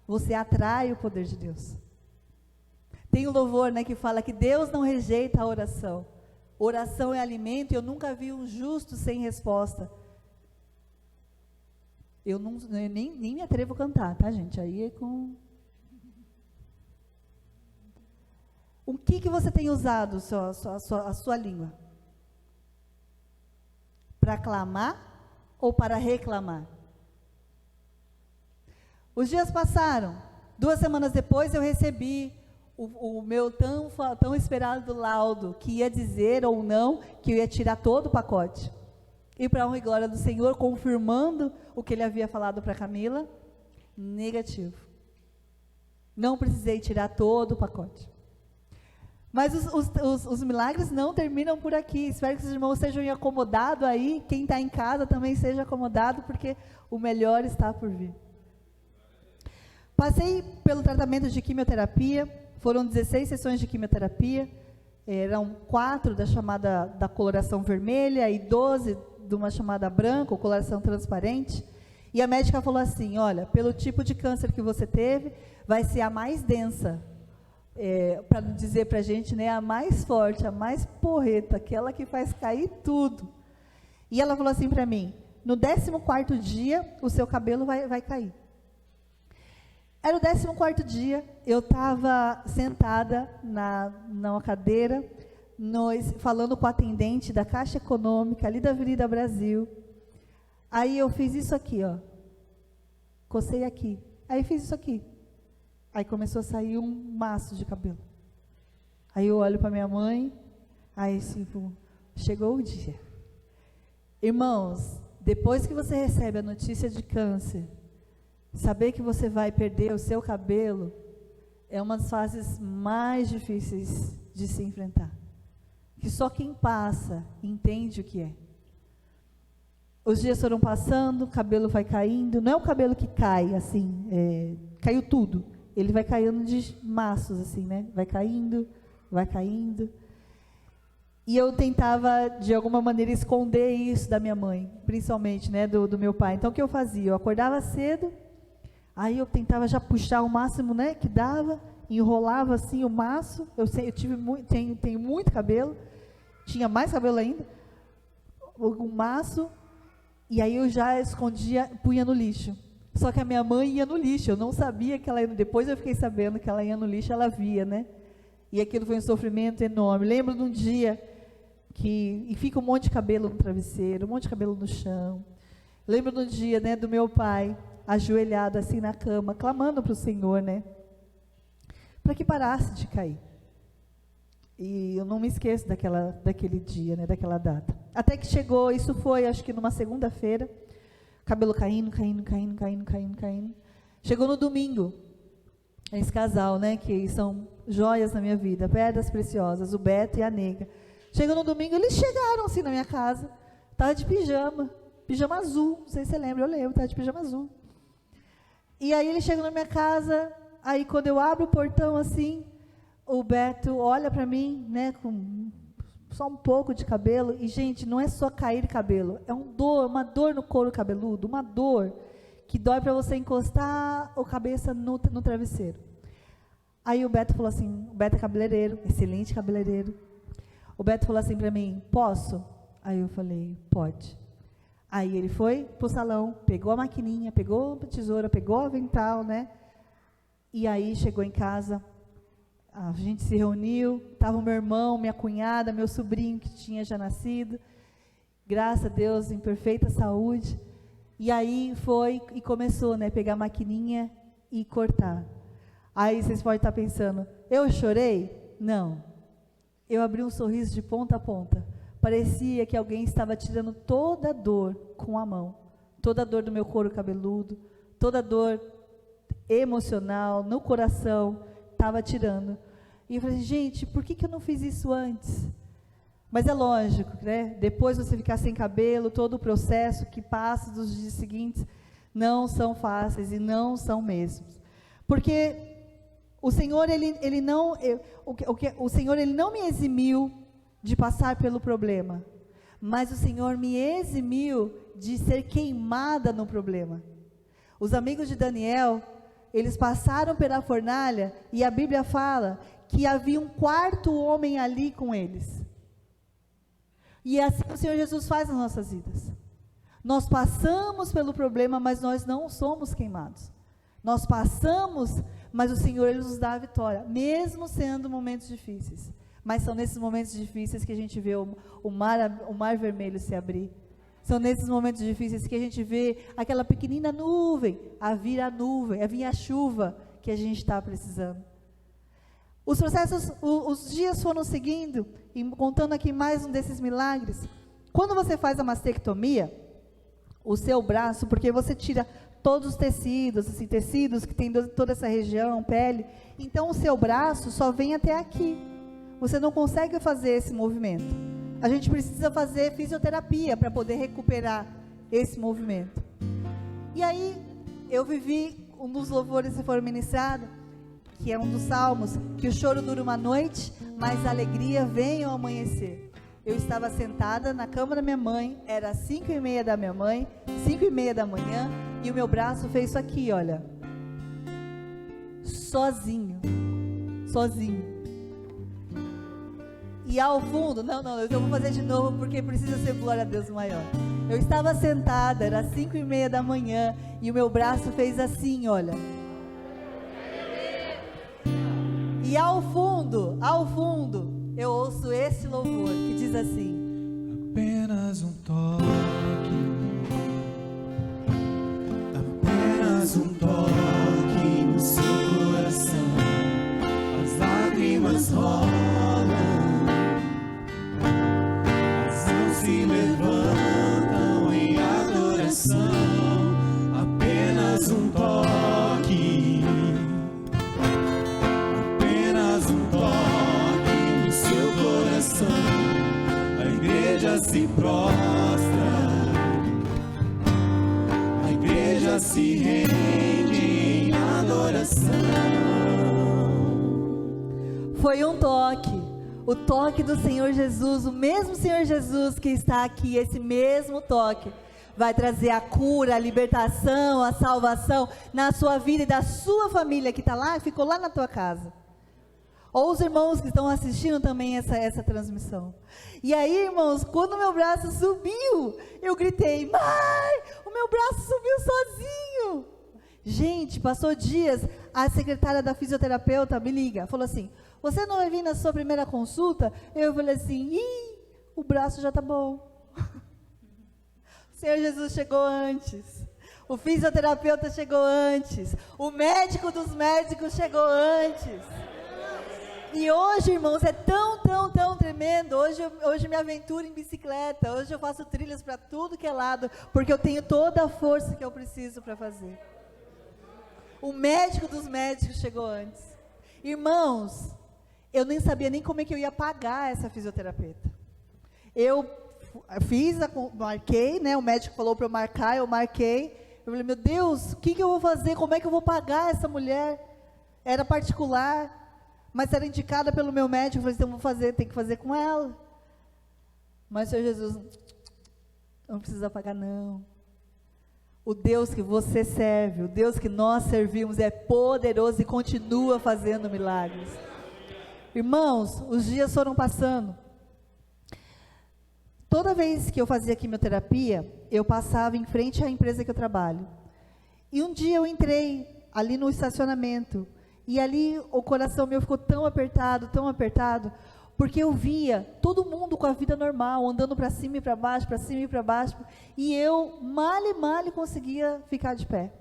você atrai o poder de Deus. Tem um louvor, né, que fala que Deus não rejeita a oração. Oração é alimento, e eu nunca vi um justo sem resposta. Eu nem me atrevo a cantar, tá, gente? Aí é com... O que você tem usado a sua língua? Para clamar ou para reclamar? Os dias passaram. 2 semanas depois eu recebi o meu tão esperado laudo, que ia dizer ou não que eu ia tirar todo o pacote. E para a honra e glória do Senhor, confirmando o que ele havia falado para Camila, negativo. Não precisei tirar todo o pacote. Mas os milagres não terminam por aqui. Espero que os irmãos sejam acomodados aí. Quem está em casa também seja acomodado, porque o melhor está por vir. Passei pelo tratamento de quimioterapia. Foram 16 sessões de quimioterapia. Eram 4 da coloração vermelha e 12 de uma chamada branca, ou coloração transparente. E a médica falou assim, olha, pelo tipo de câncer que você teve, vai ser a mais densa. Para dizer para a gente, né, a mais forte, a mais porreta, aquela que faz cair tudo. E ela falou assim para mim, no 14º dia, o seu cabelo vai cair. Era o 14º dia, eu estava sentada numa cadeira, falando com a atendente da Caixa Econômica, ali da Avenida Brasil. Aí eu fiz isso aqui, ó. Cocei aqui. Aí fiz isso aqui. Aí começou a sair um maço de cabelo. Aí eu olho para minha mãe, aí tipo, chegou o dia. Irmãos, depois que você recebe a notícia de câncer, saber que você vai perder o seu cabelo é uma das fases mais difíceis de se enfrentar. Que só quem passa entende o que é. Os dias foram passando, o cabelo vai caindo. Não é o cabelo que cai assim, caiu tudo. Ele vai caindo de maços assim, né? Vai caindo, vai caindo. E eu tentava, de alguma maneira, esconder isso da minha mãe, principalmente, né, do meu pai. Então, o que eu fazia? Eu acordava cedo, aí eu tentava já puxar o máximo, né, que dava, enrolava assim o maço. Eu tenho muito cabelo, tinha mais cabelo ainda, o maço, e aí eu já escondia, punha no lixo. Só que a minha mãe ia no lixo, eu não sabia que ela ia, depois eu fiquei sabendo que ela ia no lixo, ela via, né? E aquilo foi um sofrimento enorme. Lembro de um dia e fica um monte de cabelo no travesseiro, um monte de cabelo no chão. Lembro de um dia, né, do meu pai, ajoelhado assim na cama, clamando para o Senhor, né, para que parasse de cair. E eu não me esqueço daquele dia, né, daquela data. Até que chegou, isso foi, acho que numa segunda-feira, cabelo caindo. Chegou no domingo, esse casal, né, que são joias na minha vida, pedras preciosas, o Beto e a Nega. Chegou no domingo, eles chegaram assim na minha casa, estava de pijama azul, não sei se você lembra, eu lembro, estava de pijama azul. E aí ele chegou na minha casa, aí quando eu abro o portão assim, o Beto olha para mim, né, com só um pouco de cabelo, e gente, não é só cair cabelo, é uma dor no couro cabeludo, uma dor que dói para você encostar a cabeça no travesseiro. Aí o Beto falou assim, o Beto é cabeleireiro, excelente cabeleireiro. O Beto falou assim para mim, posso? Aí eu falei, pode. Aí ele foi pro salão, pegou a maquininha, pegou a tesoura, pegou o avental, né? E aí chegou em casa, a gente se reuniu, estava o meu irmão, minha cunhada, meu sobrinho que tinha já nascido, graças a Deus, em perfeita saúde. E aí foi e começou, né, pegar a maquininha e cortar. Aí vocês podem estar pensando, eu chorei? Não. Eu abri um sorriso de ponta a ponta. Parecia que alguém estava tirando toda a dor com a mão. Toda a dor do meu couro cabeludo, toda a dor emocional, no coração, estava tirando. E eu falei, gente, por que eu não fiz isso antes? Mas é lógico, né? Depois você ficar sem cabelo, todo o processo que passa dos dias seguintes, não são fáceis e não são mesmos. Porque o Senhor, o Senhor, Ele não me eximiu de passar pelo problema, mas o Senhor me eximiu de ser queimada no problema. Os amigos de Daniel, eles passaram pela fornalha, e a Bíblia fala que havia um quarto homem ali com eles. E assim o Senhor Jesus faz nas nossas vidas. Nós passamos pelo problema, mas nós não somos queimados. Nós passamos, mas o Senhor, Ele nos dá a vitória, mesmo sendo momentos difíceis. Mas são nesses momentos difíceis que a gente vê o mar vermelho se abrir. São nesses momentos difíceis que a gente vê aquela pequenina nuvem, a vir a chuva que a gente está precisando. Os processos, os dias foram seguindo, e contando aqui mais um desses milagres. Quando você faz a mastectomia, o seu braço, porque você tira todos os tecidos, assim, tecidos que tem toda essa região, pele, então o seu braço só vem até aqui. Você não consegue fazer esse movimento. A gente precisa fazer fisioterapia para poder recuperar esse movimento. E aí, eu vivi um dos louvores que foram ministrados, que é um dos salmos, que o choro dura uma noite, mas a alegria vem ao amanhecer. Eu estava sentada na cama da minha mãe, era 5:30 da minha mãe, 5:30 da manhã, e o meu braço fez isso aqui, olha, sozinho. E ao fundo, não, eu vou fazer de novo, porque precisa ser glória a Deus maior. Eu estava sentada, era 5:30 da manhã, e o meu braço fez assim, olha. E ao fundo, eu ouço esse louvor, que diz assim: apenas um toque, apenas um toque no seu coração, as lágrimas rolam. se prostra, a igreja se rende em adoração. Foi um toque, o toque do Senhor Jesus, o mesmo Senhor Jesus que está aqui, esse mesmo toque vai trazer a cura, a libertação, a salvação na sua vida e da sua família que está lá, ficou lá na tua casa. Ou os irmãos que estão assistindo também essa transmissão. E aí, irmãos, quando o meu braço subiu, eu gritei: mãe, o meu braço subiu sozinho. Gente, passou dias, a secretária da fisioterapeuta me liga, falou assim: você não vai vir na sua primeira consulta? Eu falei assim: o braço já está bom. O Senhor Jesus chegou antes, o fisioterapeuta chegou antes, o médico dos médicos chegou antes. E hoje, irmãos, é tão tremendo. Hoje me aventuro em bicicleta, hoje eu faço trilhas para tudo que é lado, porque eu tenho toda a força que eu preciso para fazer. O médico dos médicos chegou antes. Irmãos, eu nem sabia nem como é que eu ia pagar essa fisioterapeuta. Eu marquei, né? O médico falou para eu marcar, eu marquei. Eu falei: meu Deus, o que eu vou fazer? Como é que eu vou pagar essa mulher? Era particular, mas era indicada pelo meu médico. Eu falei: então vou fazer, tem que fazer com ela. Mas o Senhor Jesus, não precisa pagar não. O Deus que você serve, o Deus que nós servimos é poderoso e continua fazendo milagres. Irmãos, os dias foram passando. Toda vez que eu fazia quimioterapia, eu passava em frente à empresa que eu trabalho. E um dia eu entrei ali no estacionamento, e ali o coração meu ficou tão apertado, porque eu via todo mundo com a vida normal, andando para cima e para baixo, e eu mal conseguia ficar de pé.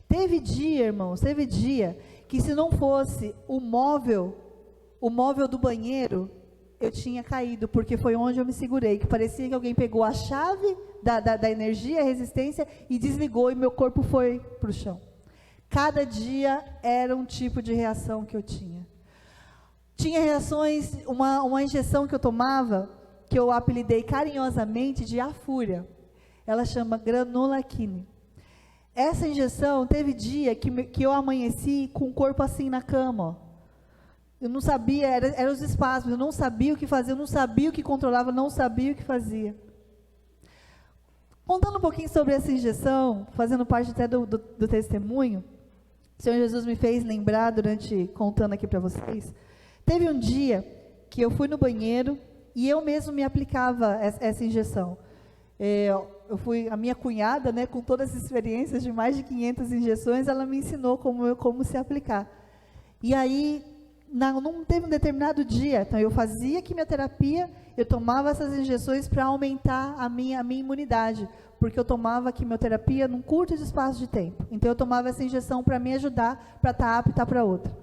Teve dia, irmãos, que se não fosse o móvel do banheiro, eu tinha caído, porque foi onde eu me segurei, que parecia que alguém pegou a chave da energia, a resistência, e desligou, e meu corpo foi para o chão. Cada dia era um tipo de reação que eu tinha. Tinha reações, uma injeção que eu tomava, que eu apelidei carinhosamente de afúria. Ela chama granulaquine. Essa injeção, teve dia que eu amanheci com o corpo assim na cama, ó. Eu não sabia, eram os espasmos, eu não sabia o que fazer, eu não sabia o que controlava, não sabia o que fazia. Contando um pouquinho sobre essa injeção, fazendo parte até do testemunho, o Senhor Jesus me fez lembrar, contando aqui para vocês, teve um dia que eu fui no banheiro e eu mesmo me aplicava essa injeção. A minha cunhada, né, com todas as experiências de mais de 500 injeções, ela me ensinou como se aplicar. E aí, não teve um determinado dia, então eu fazia quimioterapia, eu tomava essas injeções para aumentar a minha imunidade, porque eu tomava quimioterapia num curto espaço de tempo. Então eu tomava essa injeção para me ajudar, para estar apta para outra.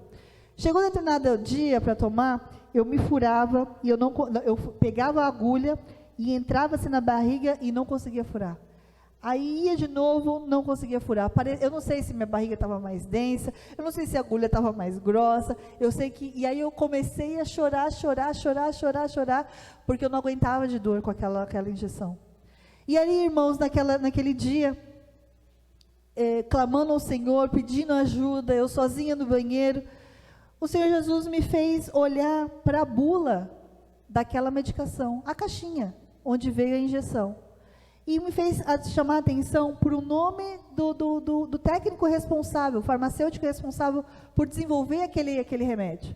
Chegou um determinado dia para tomar, eu me furava, e eu pegava a agulha e entrava assim na barriga e não conseguia furar. Aí ia de novo, não conseguia furar. Eu não sei se minha barriga estava mais densa, eu não sei se a agulha estava mais grossa, eu sei que... E aí eu comecei a chorar, porque eu não aguentava de dor com aquela injeção. E aí, irmãos, naquele dia, clamando ao Senhor, pedindo ajuda, eu sozinha no banheiro, o Senhor Jesus me fez olhar para a bula daquela medicação, a caixinha onde veio a injeção. E me fez chamar a atenção para o nome do técnico responsável, farmacêutico responsável por desenvolver aquele remédio.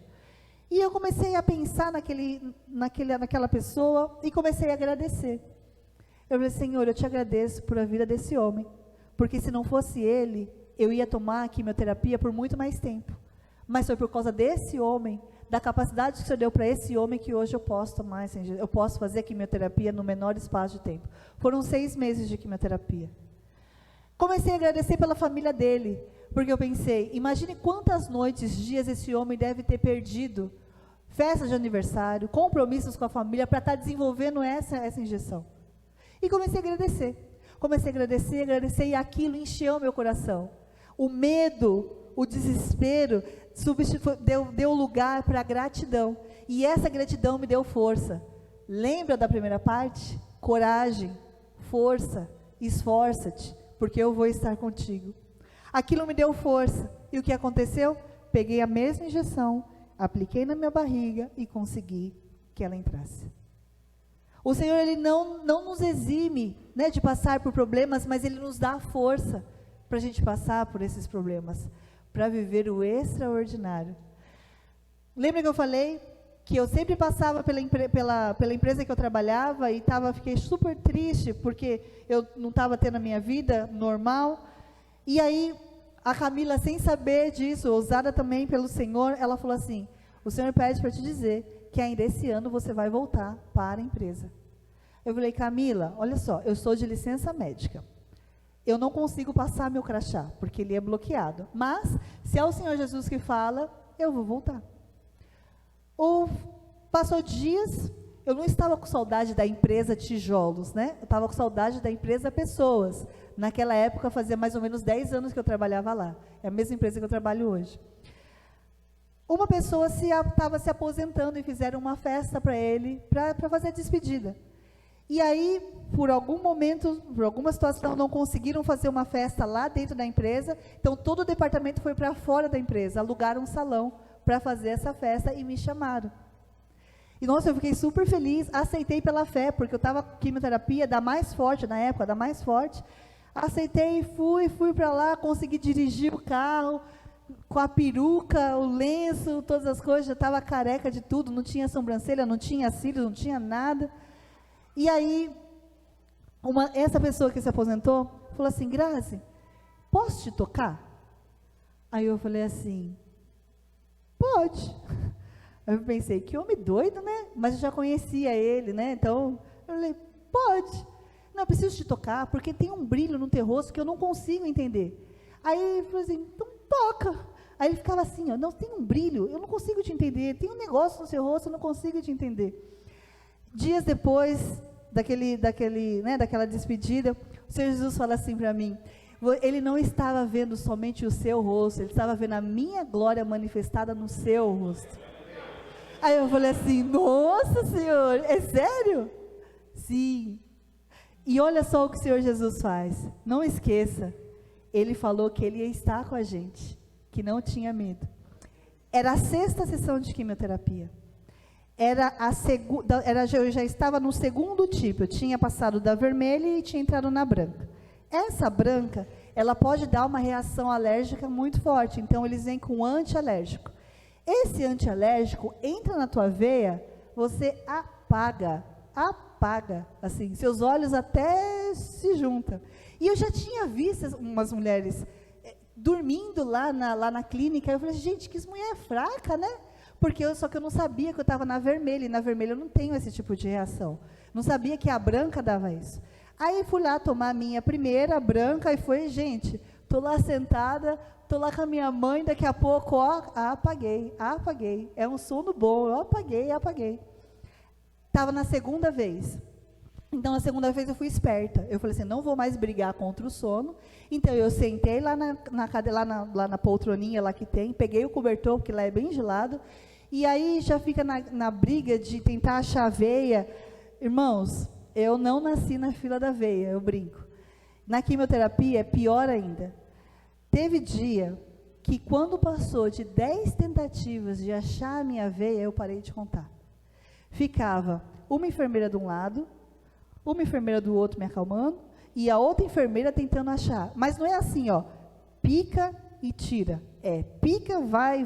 E eu comecei a pensar naquela pessoa e comecei a agradecer. Eu falei: Senhor, eu te agradeço por a vida desse homem, porque se não fosse ele, eu ia tomar a quimioterapia por muito mais tempo. Mas foi por causa desse homem, da capacidade que o Senhor deu para esse homem, que hoje eu posso tomar, eu posso fazer a quimioterapia no menor espaço de tempo. Foram 6 meses de quimioterapia. Comecei a agradecer pela família dele, porque eu pensei: imagine quantas noites, dias esse homem deve ter perdido, festas de aniversário, compromissos com a família, para estar desenvolvendo essa injeção. E comecei a agradecer, e aquilo encheu meu coração. O medo, o desespero, deu lugar para a gratidão, e essa gratidão me deu força. Lembra da primeira parte? coragem, força, esforça-te, porque eu vou estar contigo. Aquilo me deu força. E o que aconteceu? Peguei a mesma injeção, apliquei na minha barriga e consegui que ela entrasse. O Senhor, Ele não nos exime, né, de passar por problemas, mas Ele nos dá a força para a gente passar por esses problemas, para viver o extraordinário. Lembra que eu falei que eu sempre passava pela empresa que eu trabalhava e fiquei super triste, porque eu não estava tendo a minha vida normal, e aí a Camila, sem saber disso, ousada também pelo Senhor, ela falou assim: o Senhor pede para te dizer que ainda esse ano você vai voltar para a empresa. Eu falei: Camila, olha só, eu sou de licença médica, eu não consigo passar meu crachá, porque ele é bloqueado, mas se é o Senhor Jesus que fala, eu vou voltar. Passou dias, eu não estava com saudade da empresa Tijolos, né? Eu estava com saudade da empresa Pessoas. Naquela época, fazia mais ou menos 10 anos que eu trabalhava lá. É a mesma empresa que eu trabalho hoje. Uma pessoa estava se aposentando e fizeram uma festa para ele, para fazer a despedida. E aí, por algum momento, por alguma situação, não conseguiram fazer uma festa lá dentro da empresa, então todo o departamento foi para fora da empresa, alugaram um salão para fazer essa festa e me chamaram. E nossa, eu fiquei super feliz, aceitei pela fé, porque eu estava com quimioterapia da mais forte, na época, da mais forte. Aceitei e fui para lá, consegui dirigir o carro, com a peruca, o lenço, todas as coisas, já estava careca de tudo, não tinha sobrancelha, não tinha cílios, não tinha nada. E aí, essa pessoa que se aposentou, falou assim: Grazi, posso te tocar? Aí eu falei assim: pode. Eu pensei, que homem doido, né? Mas eu já conhecia ele, né? Então, eu falei: pode. Não, eu preciso te tocar, porque tem um brilho no teu rosto que eu não consigo entender. Aí ele falou assim: então toca. Aí ele ficava assim, ó: não, tem um brilho, eu não consigo te entender, tem um negócio no seu rosto, eu não consigo te entender. Dias depois daquela despedida, o Senhor Jesus fala assim para mim: Ele não estava vendo somente o seu rosto, Ele estava vendo a minha glória manifestada no seu rosto. Aí eu falei assim: nossa Senhor, é sério? Sim. E olha só o que o Senhor Jesus faz. Não esqueça, Ele falou que Ele ia estar com a gente, que não tinha medo. Era a 6ª sessão de quimioterapia. Eu já estava no segundo tipo, eu tinha passado da vermelha e tinha entrado na branca. Essa branca, ela pode dar uma reação alérgica muito forte, então eles vêm com antialérgico. Esse antialérgico entra na tua veia, você apaga, assim, seus olhos até se juntam. E eu já tinha visto umas mulheres dormindo lá na clínica, eu falei: gente, que mulher fraca, né? Só que eu não sabia que eu estava na vermelha, e na vermelha eu não tenho esse tipo de reação. Não sabia que a branca dava isso. Aí fui lá tomar a minha primeira branca, e foi, gente, estou lá sentada, estou lá com a minha mãe, daqui a pouco, ó, apaguei. É um sono bom, eu apaguei. Estava na segunda vez. Então, na segunda vez eu fui esperta. Eu falei assim: não vou mais brigar contra o sono. Então, eu sentei lá na poltroninha lá que tem, peguei o cobertor, porque lá é bem gelado, e aí já fica na briga de tentar achar a veia. Irmãos, eu não nasci na fila da veia, eu brinco. Na quimioterapia é pior ainda. Teve dia que, quando passou de 10 tentativas de achar a minha veia, eu parei de contar. Ficava uma enfermeira de um lado, uma enfermeira do outro me acalmando, e a outra enfermeira tentando achar. Mas não é assim, ó, pica e tira. É, pica, vai,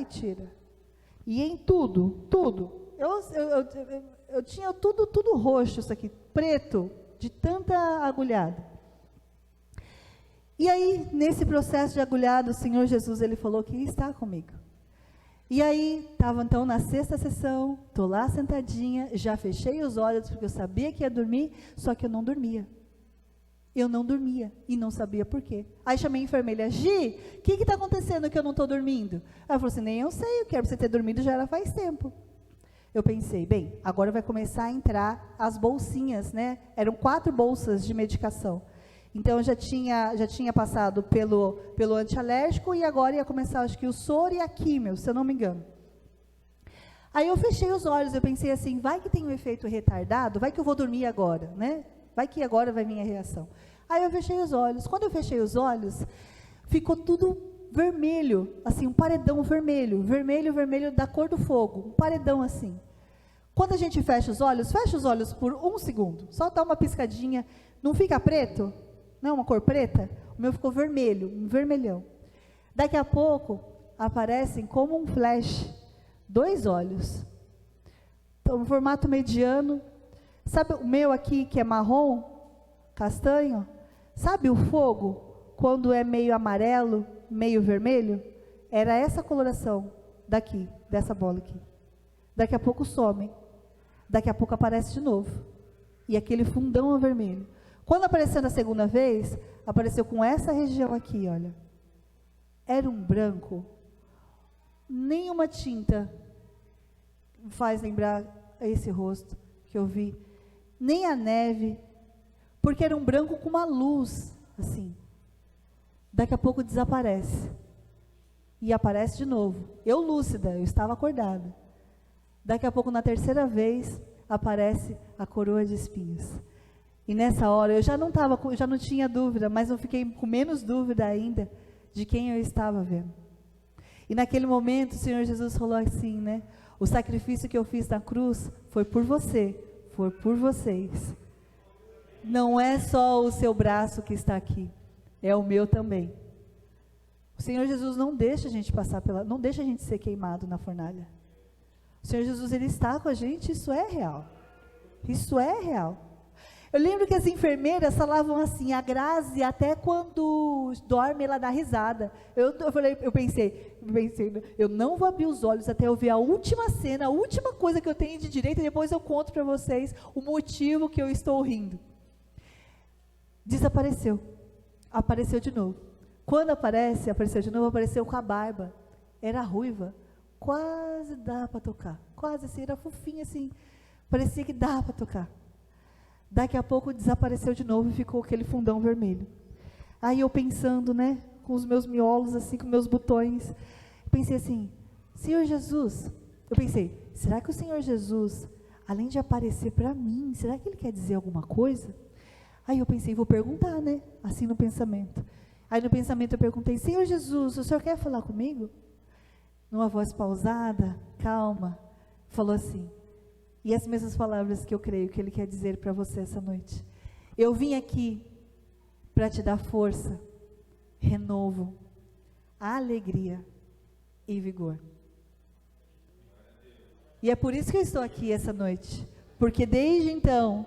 e tira. E em tudo. Eu tinha tudo roxo, isso aqui, preto, de tanta agulhada. E aí, nesse processo de agulhada, o Senhor Jesus, Ele falou que está comigo. E aí, estava então na 6ª sessão, estou lá sentadinha, já fechei os olhos, porque eu sabia que ia dormir, só que eu não dormia. Eu não dormia, e não sabia por quê. Aí chamei a enfermeira: Gi, o que está acontecendo que eu não estou dormindo? Ela falou assim: nem eu sei, eu quero você ter dormido, já era faz tempo. Eu pensei: bem, agora vai começar a entrar as bolsinhas, né? Eram 4 bolsas de medicação. Então, eu já tinha passado pelo antialérgico, e agora ia começar, acho que o soro e a químio, se eu não me engano. Aí eu fechei os olhos, eu pensei assim, vai que tem um efeito retardado, vai que eu vou dormir agora, né? Vai que agora vai vir a reação. Aí eu fechei os olhos. Quando eu fechei os olhos, ficou tudo vermelho, assim, um paredão vermelho, vermelho da cor do fogo, um paredão assim. Quando a gente fecha os olhos por 1 segundo, só dá uma piscadinha, não fica preto? Não, uma cor preta? O meu ficou vermelho, um vermelhão. Daqui a pouco, aparecem como um flash, 2 olhos. Então, no formato mediano, sabe o meu aqui que é marrom, castanho? Sabe o fogo, quando é meio amarelo, meio vermelho? Era essa coloração daqui, dessa bola aqui. Daqui a pouco some, daqui a pouco aparece de novo, e aquele fundão vermelho. Quando apareceu na segunda vez, apareceu com essa região aqui, olha. Era um branco, nenhuma tinta faz lembrar esse rosto que eu vi, nem a neve, porque era um branco com uma luz, assim. Daqui a pouco desaparece, e aparece de novo. Eu lúcida, eu estava acordada. Daqui a pouco, na terceira vez, aparece a coroa de espinhos. E nessa hora, eu já não tinha dúvida, mas eu fiquei com menos dúvida ainda de quem eu estava vendo. E naquele momento, o Senhor Jesus falou assim, né? O sacrifício que eu fiz na cruz foi por você, foi por vocês. Não é só o seu braço que está aqui, é o meu também. O Senhor Jesus não deixa a gente não deixa a gente ser queimado na fornalha. O Senhor Jesus, Ele está com a gente, isso é real. Isso é real. Eu lembro que as enfermeiras falavam assim, a Grazi, até quando dorme, ela dá risada. Eu pensei, eu não vou abrir os olhos até eu ver a última cena, a última coisa que eu tenho de direito, e depois eu conto para vocês o motivo que eu estou rindo. Desapareceu. Apareceu de novo. Quando apareceu de novo, apareceu com a barba. Era ruiva. Quase dá para tocar. Quase assim, era fofinha assim. Parecia que dá para tocar. Daqui a pouco desapareceu de novo e ficou aquele fundão vermelho. Aí eu pensando, né, com os meus miolos assim, com meus botões, pensei assim, Senhor Jesus, eu pensei, será que o Senhor Jesus, além de aparecer para mim, será que Ele quer dizer alguma coisa? Aí eu pensei, vou perguntar, né, assim no pensamento. Aí no pensamento eu perguntei, Senhor Jesus, o Senhor quer falar comigo? Numa voz pausada, calma, falou assim, e as mesmas palavras que eu creio que Ele quer dizer para você essa noite. Eu vim aqui para te dar força, renovo, alegria e vigor. E é por isso que eu estou aqui essa noite. Porque desde então,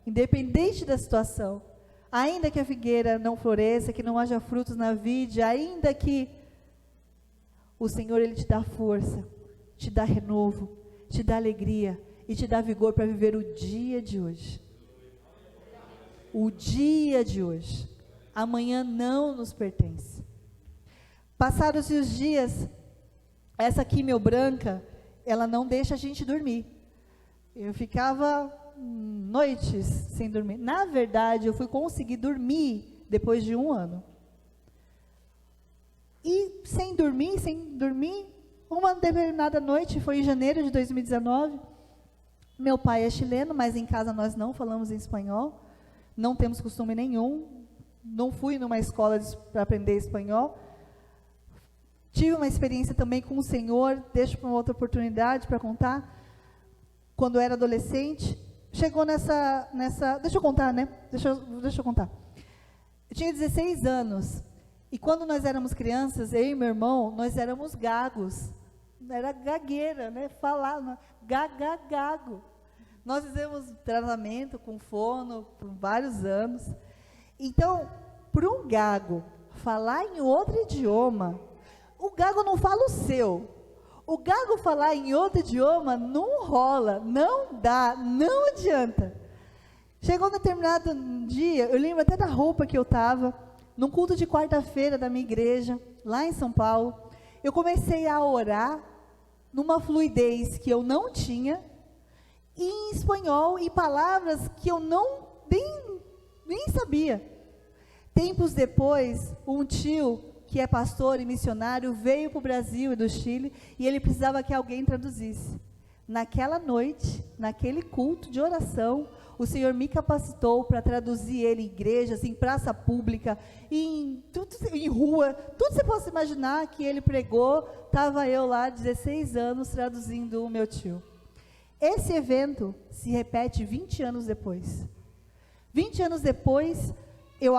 independente da situação, ainda que a figueira não floresça, que não haja frutos na vide, ainda que o Senhor, Ele te dá força, te dá renovo, te dá alegria, e te dá vigor para viver o dia de hoje. O dia de hoje. Amanhã não nos pertence. Passados os dias, essa químio branca, ela não deixa a gente dormir. Eu ficava noites sem dormir. Na verdade, eu fui conseguir dormir depois de 1 ano. E sem dormir, uma determinada noite, foi em janeiro de 2019, meu pai é chileno, mas em casa nós não falamos em espanhol, não temos costume nenhum, não fui numa escola para aprender espanhol, tive uma experiência também com o Senhor, deixo para uma outra oportunidade para contar, quando eu era adolescente, chegou nessa deixa eu contar, né, deixa eu contar, eu tinha 16 anos, e quando nós éramos crianças, eu e meu irmão, nós éramos gagos, era gagueira, né, falar, gago. Nós fizemos tratamento com fono por vários anos. Então, para um gago falar em outro idioma, o gago não fala o seu. O gago falar em outro idioma não rola, não dá, não adianta. Chegou um determinado dia, eu lembro até da roupa que eu estava, num culto de quarta-feira da minha igreja, lá em São Paulo. Eu comecei a orar numa fluidez que eu não tinha, em espanhol, e palavras que eu nem sabia. Tempos depois, um tio, que é pastor e missionário, veio para o Brasil e do Chile, e ele precisava que alguém traduzisse. naquela noite, naquele culto de oração, o Senhor me capacitou para traduzir ele em igrejas, em praça pública, em rua, tudo você possa imaginar que ele pregou, estava eu lá, 16 anos, traduzindo o meu tio. Esse evento se repete 20 anos depois. 20 anos depois, eu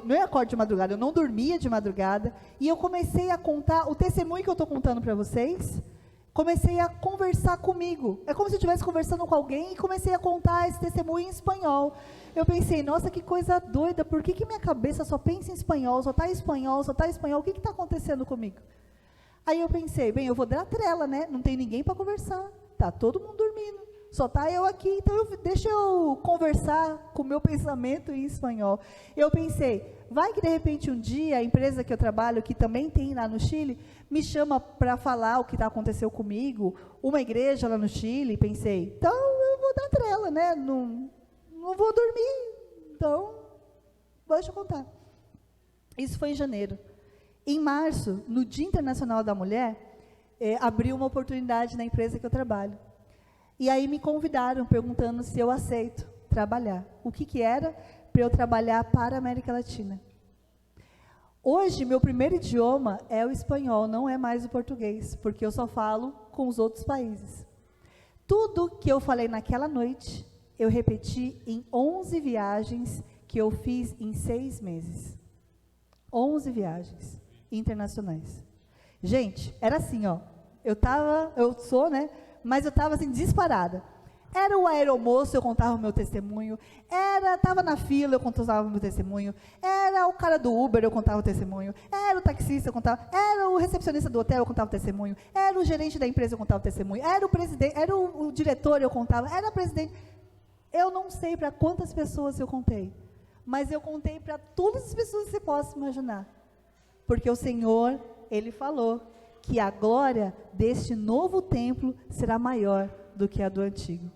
não acordo de madrugada, eu não dormia de madrugada, e eu comecei a contar, o testemunho que eu estou contando para vocês, comecei a conversar comigo. É como se eu estivesse conversando com alguém e comecei a contar esse testemunho em espanhol. Eu pensei, nossa, que coisa doida, por que minha cabeça só pensa em espanhol, só está em espanhol, o que está acontecendo comigo? Aí eu pensei, bem, eu vou dar a trela, né? Não tem ninguém para conversar, tá todo mundo dormindo, só tá eu aqui, então deixa eu conversar com o meu pensamento em espanhol. Eu pensei, vai que de repente um dia a empresa que eu trabalho, que também tem lá no Chile, me chama para falar o que aconteceu comigo, uma igreja lá no Chile. Pensei, então eu vou dar trela, né? Não vou dormir, então deixa eu contar. Isso foi em janeiro. Em março, no Dia Internacional da Mulher, abriu uma oportunidade na empresa que eu trabalho. E aí me convidaram, perguntando se eu aceito trabalhar. O que era? Para eu trabalhar para a América Latina. Hoje, meu primeiro idioma é o espanhol, não é mais o português, porque eu só falo com os outros países. Tudo que eu falei naquela noite, eu repeti em 11 viagens que eu fiz em 6 meses. 11 viagens internacionais. Gente, era assim, ó. Mas eu estava assim, disparada. Era o aeromoço, eu contava o meu testemunho. Estava na fila, eu contava o meu testemunho. Era o cara do Uber, eu contava o testemunho. Era o taxista, eu contava. Era o recepcionista do hotel, eu contava o testemunho. Era o gerente da empresa, eu contava o testemunho. Era o presidente, era o diretor, eu contava. Era a presidente. Eu não sei para quantas pessoas eu contei, mas eu contei para todas as pessoas que você possa imaginar. Porque o Senhor, Ele falou que a glória deste novo templo será maior do que a do antigo.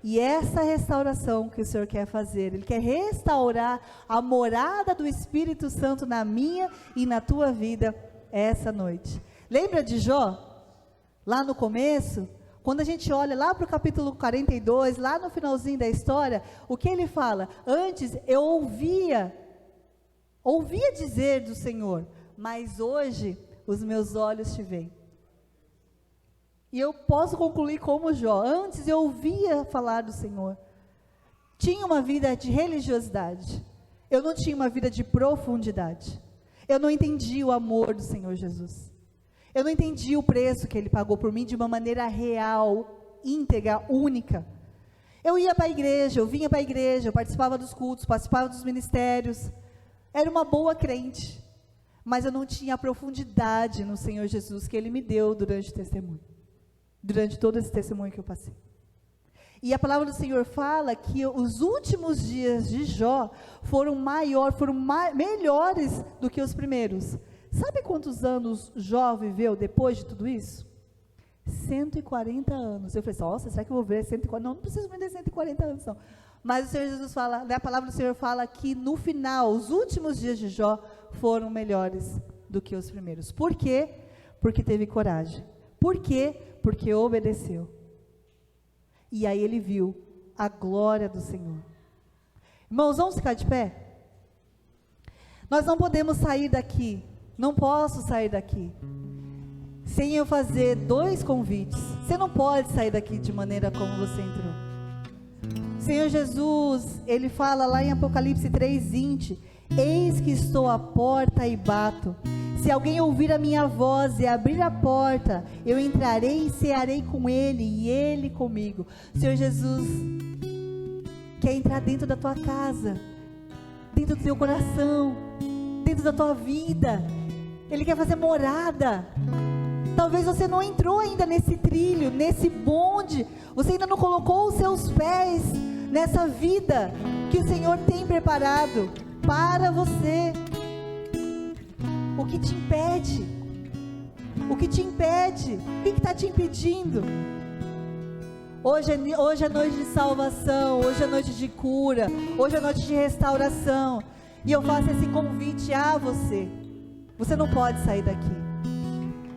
E essa restauração que o Senhor quer fazer, Ele quer restaurar a morada do Espírito Santo na minha e na tua vida essa noite. Lembra de Jó? Lá no começo, quando a gente olha lá para o capítulo 42, lá no finalzinho da história, o que ele fala? Antes eu ouvia dizer do Senhor, mas hoje os meus olhos te veem. E eu posso concluir como Jó. Antes eu ouvia falar do Senhor. Tinha uma vida de religiosidade. Eu não tinha uma vida de profundidade. Eu não entendi o amor do Senhor Jesus. Eu não entendi o preço que Ele pagou por mim de uma maneira real, íntegra, única. Eu ia para a igreja, eu vinha para a igreja, eu participava dos cultos, participava dos ministérios. Era uma boa crente. Mas eu não tinha a profundidade no Senhor Jesus que Ele me deu durante o testemunho. Durante todo esse testemunho que eu passei. E a palavra do Senhor fala que os últimos dias de Jó foram melhores do que os primeiros. Sabe quantos anos Jó viveu depois de tudo isso? 140 anos. Eu falei, nossa, será que eu vou ver 140? Não preciso viver 140 anos não. Mas o Senhor Jesus fala, a palavra do Senhor fala que no final, os últimos dias de Jó foram melhores do que os primeiros. Por quê? Porque teve coragem. Por quê? Porque obedeceu. E aí ele viu a glória do Senhor. Irmãos, vamos ficar de pé? Nós não podemos sair daqui, não posso sair daqui, sem eu fazer 2 convites. Você não pode sair daqui de maneira como você entrou. Senhor Jesus, Ele fala lá em Apocalipse 3:20, eis que estou à porta e bato. Se alguém ouvir a minha voz e abrir a porta, eu entrarei e cearei com ele e ele comigo. Senhor Jesus quer entrar dentro da tua casa, dentro do teu coração, dentro da tua vida. Ele quer fazer morada. Talvez você não entrou ainda nesse trilho, nesse bonde. Você ainda não colocou os seus pés nessa vida que o Senhor tem preparado para você. O que te impede? O que te impede? O que está te impedindo? Hoje é noite de salvação, hoje é noite de cura, hoje é noite de restauração. E eu faço esse convite a você. Você não pode sair daqui.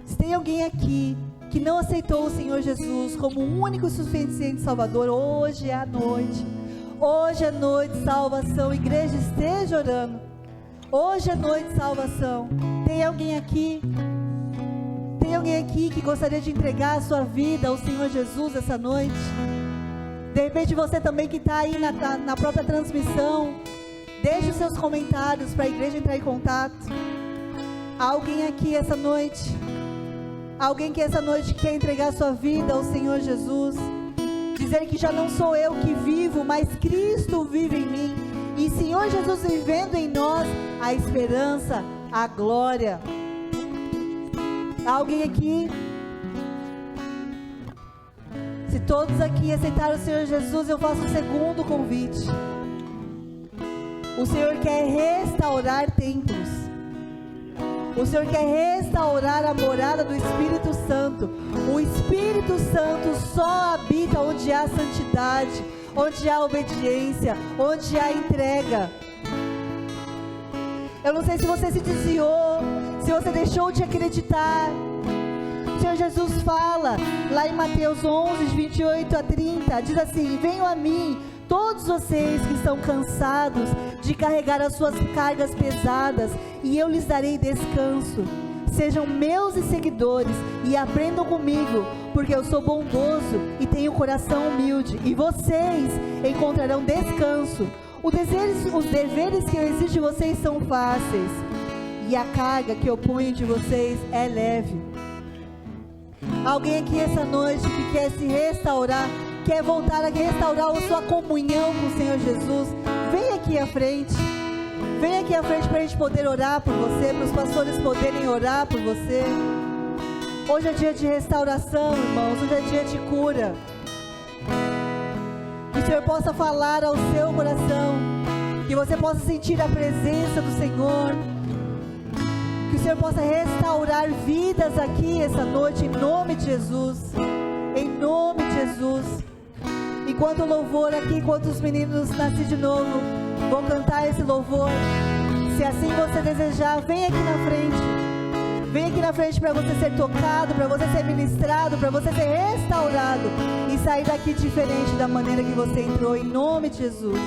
Se tem alguém aqui que não aceitou o Senhor Jesus como o único e suficiente Salvador, hoje é a noite. Hoje é noite de salvação. Igreja, esteja orando. Hoje é noite de salvação. Tem alguém aqui? Tem alguém aqui que gostaria de entregar a sua vida ao Senhor Jesus essa noite? De repente você também que está aí na própria transmissão, deixe os seus comentários para a igreja entrar em contato. Há alguém aqui essa noite? Alguém que essa noite quer entregar a sua vida ao Senhor Jesus? Dizer que já não sou eu que vivo, mas Cristo vive em mim. E Senhor Jesus vivendo em nós, a esperança, a glória. Há alguém aqui? Se todos aqui aceitaram o Senhor Jesus, eu faço um segundo convite. O Senhor quer restaurar templos. O Senhor quer restaurar a morada do Espírito Santo. O Espírito Santo só habita onde há santidade, onde há obediência, onde há entrega. Eu não sei se você se desviou, se você deixou de acreditar. O Senhor Jesus fala, lá em Mateus 11, 28 a 30, diz assim: venham a mim, todos vocês que estão cansados de carregar as suas cargas pesadas, e eu lhes darei descanso. Sejam meus seguidores e aprendam comigo, porque eu sou bondoso e tenho coração humilde, e vocês encontrarão descanso. Os deveres que eu exijo de vocês são fáceis, e a carga que eu ponho de vocês é leve. Alguém aqui essa noite que quer se restaurar, quer voltar a restaurar a sua comunhão com o Senhor Jesus, vem aqui à frente. Vem aqui à frente para a gente poder orar por você, para os pastores poderem orar por você. Hoje é dia de restauração, irmãos. Hoje é dia de cura. Que o Senhor possa falar ao seu coração, que você possa sentir a presença do Senhor, que o Senhor possa restaurar vidas aqui essa noite, em nome de Jesus. Em nome de Jesus. Enquanto o louvor aqui, enquanto os meninos nascem de novo vão cantar esse louvor, se assim você desejar, vem aqui na frente. Vem aqui na frente para você ser tocado, para você ser ministrado, para você ser restaurado e sair daqui diferente da maneira que você entrou, em nome de Jesus.